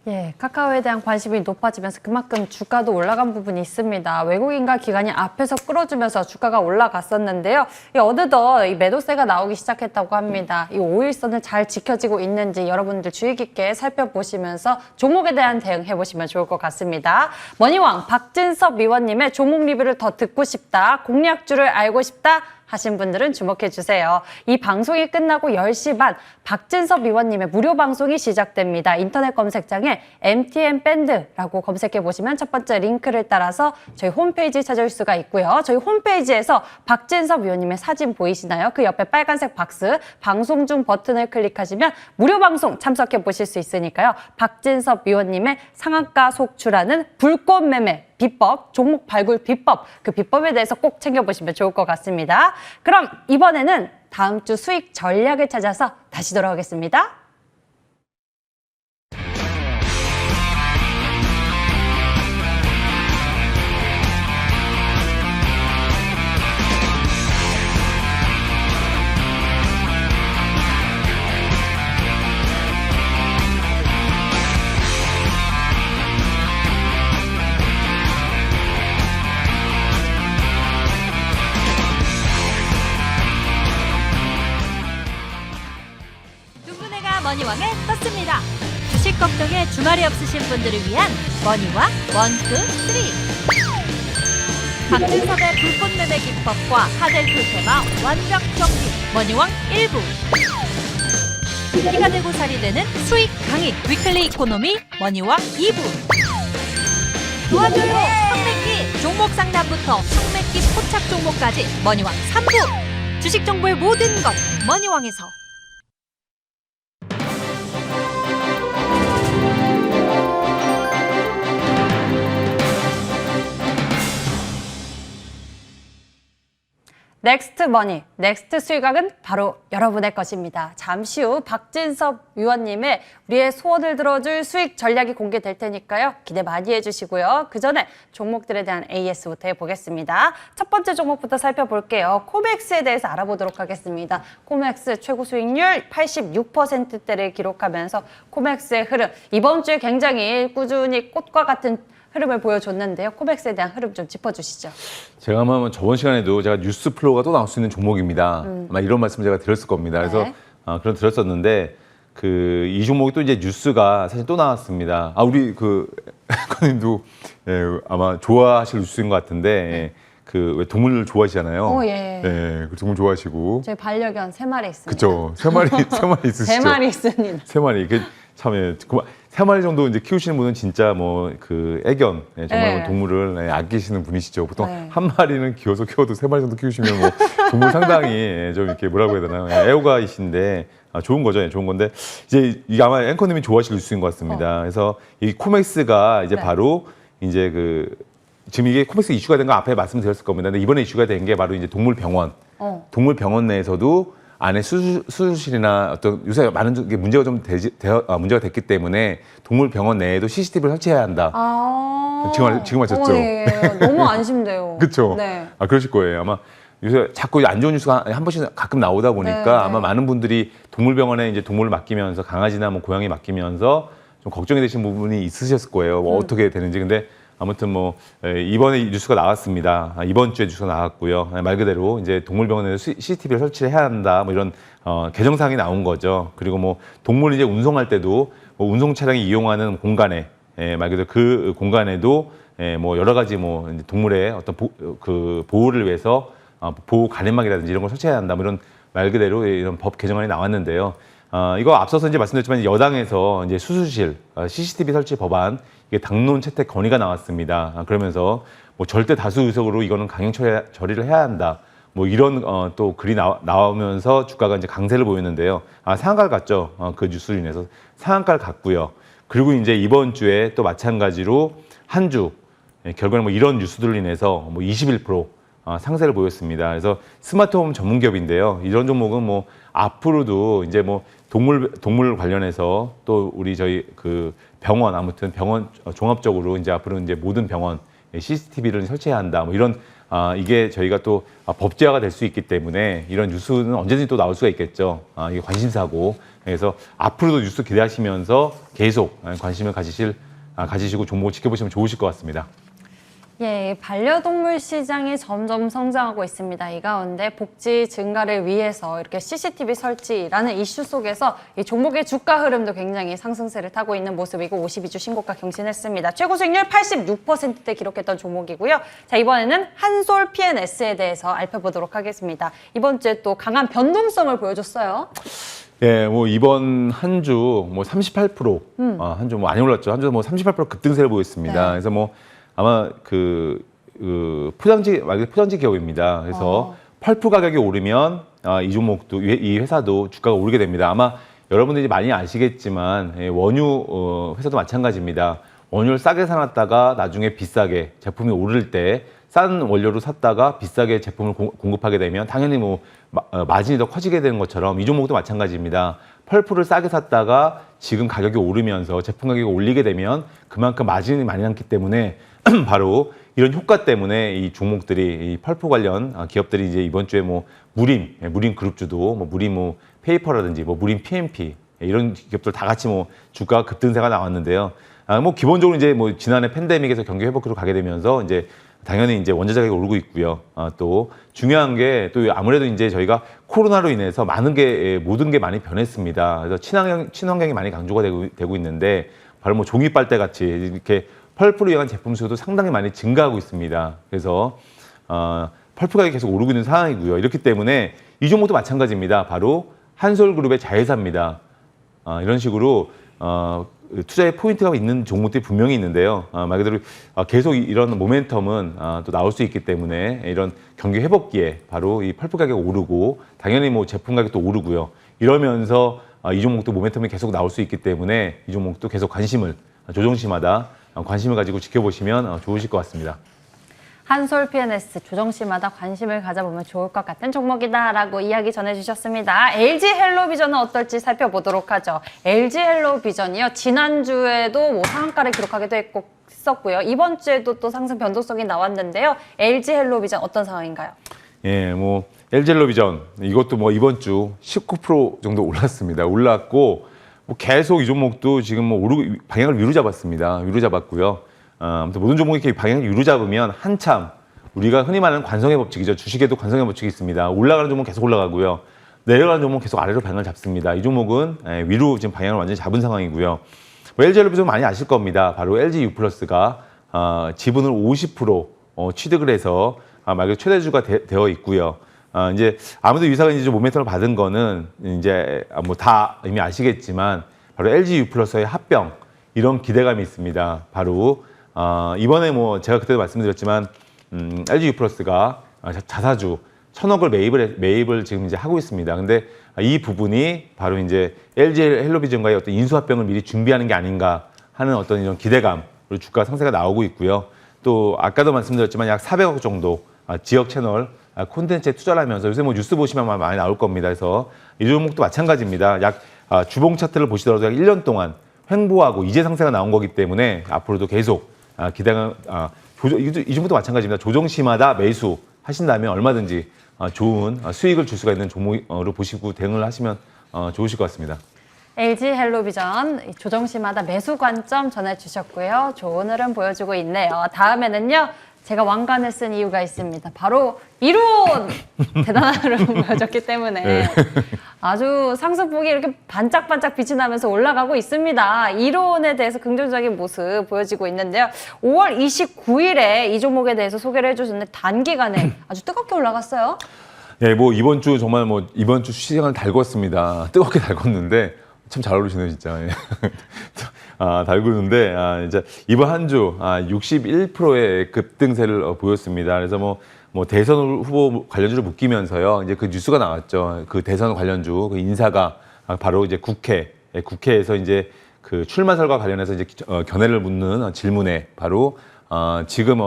예, 카카오에 대한 관심이 높아지면서 그만큼 주가도 올라간 부분이 있습니다. 외국인과 기관이 앞에서 끌어주면서 주가가 올라갔었는데요. 어느덧 이 매도세가 나오기 시작했다고 합니다. 이 5일선을 잘 지켜지고 있는지 여러분들 주의 깊게 살펴보시면서 종목에 대한 대응해보시면 좋을 것 같습니다. 머니왕 박진섭 위원님의 종목 리뷰를 더 듣고 싶다, 공략주를 알고 싶다 하신 분들은 주목해 주세요. 이 방송이 끝나고 10시 반 박진섭 위원님의 무료 방송이 시작됩니다. 인터넷 검색창에 MTN 밴드라고 검색해 보시면 첫 번째 링크를 따라서 저희 홈페이지 찾아올 수가 있고요. 저희 홈페이지에서 박진섭 위원님의 사진 보이시나요? 그 옆에 빨간색 박스 방송 중 버튼을 클릭하시면 무료 방송 참석해 보실 수 있으니까요. 박진섭 위원님의 상한가 속출하는 불꽃 매매 비법, 종목 발굴 비법, 그 비법에 대해서 꼭 챙겨보시면 좋을 것 같습니다. 그럼 이번에는 다음 주 수익 전략을 찾아서 다시 돌아오겠습니다. 머니왕을 떴습니다. 주식 걱정에 주말이 없으신 분들을 위한 머니왕 1, 2, 3. 박진섭의 불꽃 매매 기법과 하델 풀테마 완벽 정리 머니왕 1부. 피가 되고 살이 되는 수익 강의 위클리 이코노미 머니왕 2부. 도와줘요 황매기 종목 상담부터 황매기 포착 종목까지 머니왕 3부. 주식 정보의 모든 것 머니왕에서. 넥스트 머니, 넥스트 수익학은 바로 여러분의 것입니다. 잠시 후 박진섭 위원님의 우리의 소원을 들어줄 수익 전략이 공개될 테니까요. 기대 많이 해주시고요. 그 전에 종목들에 대한 AS부터 해보겠습니다. 첫 번째 종목부터 살펴볼게요. 코맥스에 대해서 알아보도록 하겠습니다. 코맥스 최고 수익률 86%대를 기록하면서 코맥스의 흐름, 이번 주에 굉장히 꾸준히 꽃과 같은 흐름을 보여줬는데요. 코맥스에 대한 흐름 좀 짚어주시죠. 제가 아마 저번 시간에도 제가 뉴스 플로우가 또 나올 수 있는 종목입니다. 아마 이런 말씀 제가 드렸을 겁니다. 그래서 네. 그런 드렸었는데 이 종목이 또 이제 뉴스가 사실 또 나왔습니다. 우리 앵커님도 아마 좋아하실 뉴스인 것 같은데 왜 동물을 좋아하시잖아요. 예. 네, 그 동물 좋아하시고. 저희 반려견 3마리 있습니다. 그렇죠. 세 마리 있으시죠. 3마리 있습니다. 세 마리. 참, 세 마리 정도 이제 키우시는 분은 진짜 애견, 정말 네. 동물을 아끼시는 분이시죠. 보통 네. 한 마리는 키워도 세 마리 정도 키우시면 동물 상당히 좀 이렇게 뭐라고 해야 되나요? 애호가이신데 좋은 거죠. 좋은 건데 이제 이게 아마 앵커님이 좋아하실 뉴스인 것 같습니다. 그래서 이 코맥스가 이제 네. 바로 이제 지금 이게 코맥스 이슈가 된 거 앞에 말씀드렸을 겁니다. 근데 이번에 이슈가 된 게 바로 이제 동물병원. 동물병원 내에서도 안에 수술실이나 어떤 요새 많은 게 문제가 좀 문제가 됐기 때문에 동물병원 내에도 CCTV를 설치해야 한다. 지금 하셨죠? 예. 너무 안심돼요. 그렇죠. 네. 그러실 거예요. 아마 요새 자꾸 안 좋은 뉴스가 한 번씩 가끔 나오다 보니까 네, 네. 아마 많은 분들이 동물병원에 이제 동물을 맡기면서 강아지나 고양이 맡기면서 좀 걱정이 되신 부분이 있으셨을 거예요. 어떻게 되는지. 근데 아무튼 이번에 뉴스가 나왔습니다. 이번 주에 뉴스가 나왔고요. 말 그대로 이제 동물병원에서 CCTV를 설치를 해야 한다. 이런 개정사항이 나온 거죠. 그리고 동물 이제 운송할 때도 운송 차량이 이용하는 공간에 말 그대로 그 공간에도 여러 가지 이제 동물의 어떤 보호를 위해서 보호 가림막이라든지 이런 걸 설치해야 한다. 이런 말 그대로 이런 법 개정안이 나왔는데요. 이거 앞서서 이제 말씀드렸지만 여당에서 이제 수술실 CCTV 설치 법안 이게 당론 채택 건의가 나왔습니다. 그러면서 뭐 절대 다수 의석으로 이거는 강행 처리를 해야 한다. 뭐 이런 또 글이 나오면서 주가가 이제 강세를 보였는데요. 상한가를 갔죠. 그 뉴스로 인해서 상한가를 갔고요. 그리고 이제 이번 주에 또 마찬가지로 한 주 결국에는 뭐 이런 뉴스들로 인해서 뭐 21% 상세를 보였습니다. 그래서 스마트홈 전문 기업인데요. 이런 종목은 뭐 앞으로도 이제 뭐 동물 관련해서 또 우리 저희 그 병원 아무튼 병원 종합적으로 이제 앞으로 이제 모든 병원 CCTV를 설치해야 한다. 뭐 이런 이게 저희가 또 법제화가 될 수 있기 때문에 이런 뉴스는 언제든지 또 나올 수가 있겠죠. 이게 관심사고. 그래서 앞으로도 뉴스 기대하시면서 계속 관심을 가지시고 종목을 지켜보시면 좋으실 것 같습니다. 예, 반려동물 시장이 점점 성장하고 있습니다. 이 가운데 복지 증가를 위해서 이렇게 CCTV 설치라는 이슈 속에서 이 종목의 주가 흐름도 굉장히 상승세를 타고 있는 모습이고 52주 신고가 경신했습니다. 최고 수익률 86%대 기록했던 종목이고요. 자, 이번에는 한솔 P&S에 대해서 알펴보도록 하겠습니다. 이번 주에 또 강한 변동성을 보여줬어요. 예, 뭐 이번 한 주 뭐 38%, 한 주 뭐 많이 올랐죠. 한 주 뭐 38% 급등세를 보였습니다. 네. 그래서 뭐 아마 포장지 기업입니다. 그래서 펄프 가격이 오르면 이 종목도 이 회사도 주가가 오르게 됩니다. 아마 여러분들이 많이 아시겠지만 원유 회사도 마찬가지입니다. 원유를 싸게 사놨다가 나중에 비싸게 제품이 오를 때 싼 원료로 샀다가 비싸게 제품을 공급하게 되면 당연히 뭐 마진이 더 커지게 되는 것처럼 이 종목도 마찬가지입니다. 펄프를 싸게 샀다가 지금 가격이 오르면서 제품 가격이 올리게 되면 그만큼 마진이 많이 남기 때문에 바로 이런 효과 때문에 이 종목들이 이 펄프 관련 기업들이 이제 이번 주에 뭐 무림 그룹주도 뭐 무림 뭐 페이퍼라든지 뭐 무림 PMP 이런 기업들 다 같이 뭐 주가 급등세가 나왔는데요. 뭐 기본적으로 이제 뭐 지난해 팬데믹에서 경기 회복으로 가게 되면서 이제 당연히 이제 원자 가격이 오르고 있고요. 또 중요한 게 또 아무래도 이제 저희가 코로나로 인해서 모든 게 많이 변했습니다. 그래서 친환경이 많이 강조가 되고 있는데 바로 뭐 종이 빨대 같이 이렇게 펄프를 이용한 제품 수도 상당히 많이 증가하고 있습니다. 그래서 펄프 가격이 계속 오르고 있는 상황이고요. 이렇기 때문에 이 종목도 마찬가지입니다. 바로 한솔그룹의 자회사입니다. 이런 식으로 투자의 포인트가 있는 종목들이 분명히 있는데요. 말 그대로 계속 이런 모멘텀은 또 나올 수 있기 때문에 이런 경기 회복기에 바로 이 펄프 가격이 오르고 당연히 뭐 제품 가격도 오르고요. 이러면서 이 종목도 모멘텀이 계속 나올 수 있기 때문에 이 종목도 계속 조정시마다 관심을 가지고 지켜보시면 좋으실 것 같습니다. 한솔 P&S 조정시마다 관심을 가져보면 좋을 것 같은 종목이다라고 이야기 전해주셨습니다. LG 헬로비전은 어떨지 살펴보도록 하죠. LG 헬로비전이요. 지난주에도 뭐 상한가를 기록하기도 했었고요. 이번 주에도 또 상승 변동성이 나왔는데요. LG 헬로비전 어떤 상황인가요? 예, 뭐 LG 헬로비전 이것도 뭐 이번 주 19% 정도 올랐습니다. 올랐고 뭐 계속 이 종목도 지금 뭐 방향을 위로 잡았습니다. 위로 잡았고요. 아무튼 모든 종목이 이렇게 방향을 위로 잡으면 한참 우리가 흔히 말하는 관성의 법칙이죠. 주식에도 관성의 법칙이 있습니다. 올라가는 종목은 계속 올라가고요. 내려가는 종목은 계속 아래로 방향을 잡습니다. 이 종목은 위로 지금 방향을 완전히 잡은 상황이고요. 뭐 LG 헬로비전 많이 아실 겁니다. 바로 LG U+가 지분을 50% 취득을 해서 말 그대로 최대주가 되어 있고요. 이제 아무도 유사가 이제 좀 모멘텀을 받은 거는 이제 뭐 다 이미 아시겠지만 바로 LG U+의 합병 이런 기대감이 있습니다. 바로 이번에 뭐 제가 그때도 말씀드렸지만 LG U+가 자사주 1,000억을 매입을 지금 이제 하고 있습니다. 근데 이 부분이 바로 이제 LG 헬로비전과의 어떤 인수합병을 미리 준비하는 게 아닌가 하는 어떤 이런 기대감 그리고 주가 상세가 나오고 있고요. 또 아까도 말씀드렸지만 약 400억 정도 지역 채널 콘텐츠에 투자를 하면서 요새 뭐 뉴스 보시면 많이 나올 겁니다. 그래서 이 종목도 마찬가지입니다. 약 주봉 차트를 보시더라도 약 1년 동안 횡보하고 이제 상세가 나온 거기 때문에 앞으로도 계속 이 종목도 마찬가지입니다. 조정시마다 매수 하신다면 얼마든지 좋은 수익을 줄 수가 있는 종목으로 보시고 대응을 하시면 좋으실 것 같습니다. LG 헬로비전 조정시마다 매수 관점 전해주셨고요. 좋은 흐름 보여주고 있네요. 다음에는요. 제가 왕관을 쓴 이유가 있습니다. 바로 이론! 대단한 흐름 보여줬기 때문에 네. 아주 상승폭이 이렇게 반짝반짝 빛이 나면서 올라가고 있습니다. 이론에 대해서 긍정적인 모습 보여지고 있는데요. 5월 29일에 이 종목에 대해서 소개를 해주셨는데 단기간에 아주 뜨겁게 올라갔어요. 네, 뭐 이번 주 정말 뭐 이번 주 시장을 달궜습니다. 뜨겁게 달궜는데 참 잘 어울리시네요, 진짜. 달고 있는데 이제 이번 한 주 61%의 급등세를 보였습니다. 그래서 뭐 대선 후보 관련주를 묶이면서요. 이제 그 뉴스가 나왔죠. 그 대선 관련주 그 인사가 바로 이제 국회에서 이제 그 출마설과 관련해서 이제 견해를 묻는 질문에 바로 지금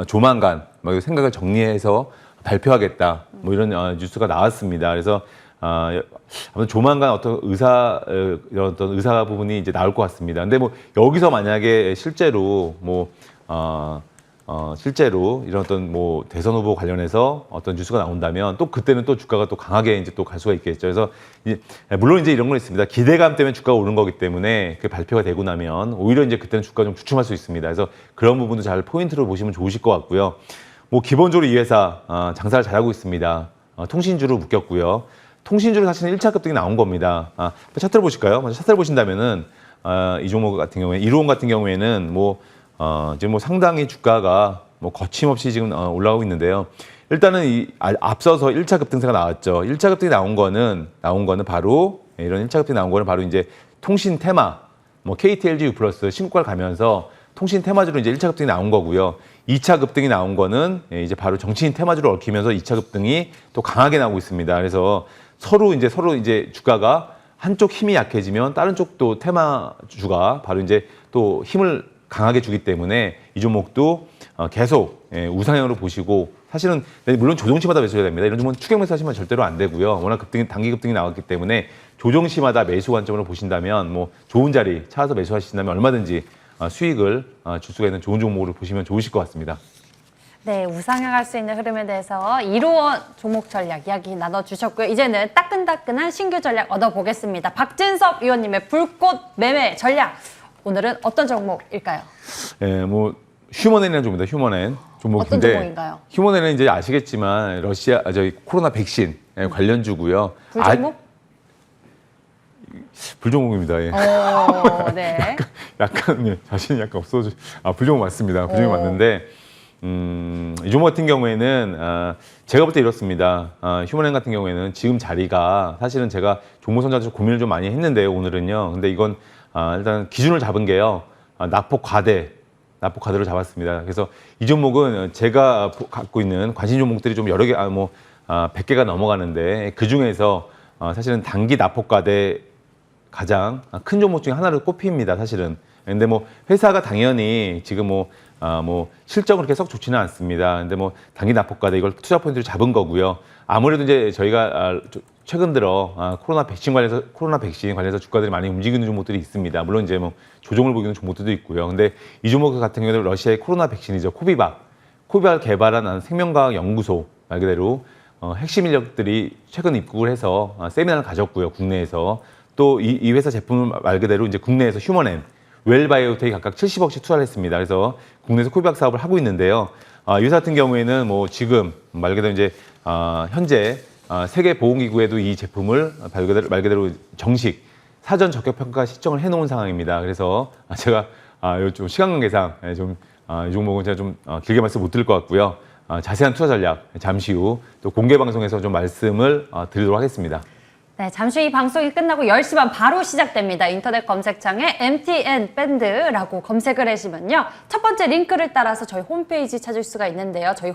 조만간 생각을 정리해서 발표하겠다. 뭐 이런 뉴스가 나왔습니다. 그래서 아무튼 조만간 어떤 의사 부분이 이제 나올 것 같습니다. 근데 뭐 여기서 만약에 실제로 실제로 이런 어떤 뭐 대선 후보 관련해서 어떤 뉴스가 나온다면 또 그때는 또 주가가 또 강하게 이제 또 갈 수가 있겠죠. 그래서 물론 이제 이런 건 있습니다. 기대감 때문에 주가가 오른 거기 때문에 그 발표가 되고 나면 오히려 이제 그때는 주가가 좀 주춤할 수 있습니다. 그래서 그런 부분도 잘 포인트로 보시면 좋으실 것 같고요. 뭐 기본적으로 이 회사 장사를 잘하고 있습니다. 통신주로 묶였고요. 통신주로 사실은 1차 급등이 나온 겁니다. 차트를 보실까요? 먼저 차트를 보신다면은 이 종목 같은 경우에 이로운 같은 경우에는 지금 뭐 상당히 주가가 뭐 거침없이 지금 올라가고 있는데요. 일단은 앞서서 1차 급등세가 나왔죠. 1차 급등이 나온 거는 바로 이런 1차 급등이 나온 거는 바로 이제 통신 테마, 뭐 KT, LG, U+ 신고가를 가면서 통신 테마주로 이제 1차 급등이 나온 거고요. 2차 급등이 나온 거는 이제 바로 정치인 테마주로 얽히면서 2차 급등이 또 강하게 나오고 있습니다. 그래서 서로 이제 주가가 한쪽 힘이 약해지면 다른 쪽도 테마주가 바로 이제 또 힘을 강하게 주기 때문에 이 종목도 계속 우상향으로 보시고 사실은 물론 조정시마다 매수해야 됩니다. 이런 종목은 추격 매수하시면 절대로 안 되고요. 워낙 단기 급등이 나왔기 때문에 조정시마다 매수 관점으로 보신다면 뭐 좋은 자리 찾아서 매수하신다면 얼마든지 수익을 줄 수가 있는 좋은 종목으로 보시면 좋으실 것 같습니다. 네, 우상향할 수 있는 흐름에 대해서 이로원 종목 전략 이야기 나눠주셨고요. 이제는 따끈따끈한 신규 전략 얻어보겠습니다. 박진섭 위원님의 불꽃 매매 전략. 오늘은 어떤 종목일까요? 뭐 휴먼엔이라는 종목입니다. 휴먼엔 종목인데 어떤 종목인가요? 휴먼엔은 이제 아시겠지만 저희 코로나 백신 관련주고요. 불종목? 불종목입니다. 예. 네. 약간 자신이 약간 없어져. 불종목 맞습니다. 불종목 맞는데 이 종목 같은 경우에는 제가 볼 때 이렇습니다. 휴먼엔 같은 경우에는 지금 자리가 사실은 제가 종목 선정에서 고민을 좀 많이 했는데요. 오늘은요. 근데 이건 일단 기준을 잡은 게요. 낙폭 과대로 잡았습니다. 그래서 이 종목은 제가 갖고 있는 관심 종목들이 좀 여러 개, 100개가 넘어가는데 그 중에서 사실은 단기 낙폭 과대 가장 큰 종목 중에 하나로 꼽힙니다. 사실은. 근데 뭐 회사가 당연히 지금 실적은 그렇게 썩 좋지는 않습니다. 근데 뭐 단기 낙폭 과대 이걸 투자 포인트로 잡은 거고요. 아무래도 이제 저희가 최근 들어 코로나 백신 관련해서 주가들이 많이 움직이는 종목들이 있습니다. 물론 이제 뭐 조정을 보이는 종목들도 있고요. 근데 이 종목 같은 경우는 러시아의 코로나 백신이죠. 코비박 개발한 생명과학 연구소 말 그대로 핵심 인력들이 최근 입국을 해서 세미나를 가졌고요. 국내에서 또 이 회사 제품을 말 그대로 이제 국내에서 휴먼엔, 웰바이오텍이 각각 70억씩 투자를 했습니다. 그래서 국내에서 코비박 사업을 하고 있는데요. 이 회사 같은 경우에는 뭐 지금 말 그대로 이제 현재 세계보건기구에도 이 제품을 말 그대로 정식 사전 적격평가 시청을 해놓은 상황입니다. 그래서 제가 좀 시간 관계상 이 종목은 제가 좀 길게 말씀 못 드릴 것 같고요. 자세한 투자 전략 잠시 후 또 공개 방송에서 좀 말씀을 드리도록 하겠습니다. 네, 잠시 후 이 방송이 끝나고 10시 반 바로 시작됩니다. 인터넷 검색창에 MTN 밴드라고 검색을 하시면요. 첫 번째 링크를 따라서 저희 홈페이지 찾을 수가 있는데요. 저희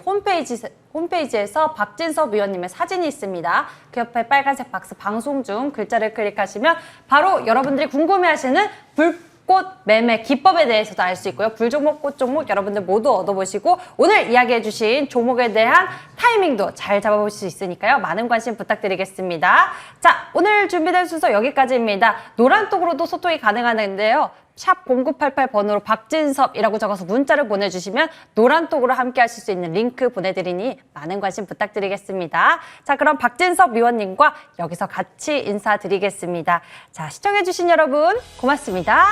홈페이지에서 박진섭 위원님의 사진이 있습니다. 그 옆에 빨간색 박스 방송 중 글자를 클릭하시면 바로 여러분들이 궁금해하시는 불꽃 매매 기법에 대해서도 알 수 있고요. 불종목, 꽃종목 여러분들 모두 얻어보시고 오늘 이야기해주신 종목에 대한 타이밍도 잘 잡아볼 수 있으니까요. 많은 관심 부탁드리겠습니다. 자, 오늘 준비된 순서 여기까지입니다. 노란톡으로도 소통이 가능한데요. 샵 0988번으로 박진섭이라고 적어서 문자를 보내주시면 노란톡으로 함께 하실 수 있는 링크 보내드리니 많은 관심 부탁드리겠습니다. 자, 그럼 박진섭 위원님과 여기서 같이 인사드리겠습니다. 자, 시청해주신 여러분 고맙습니다.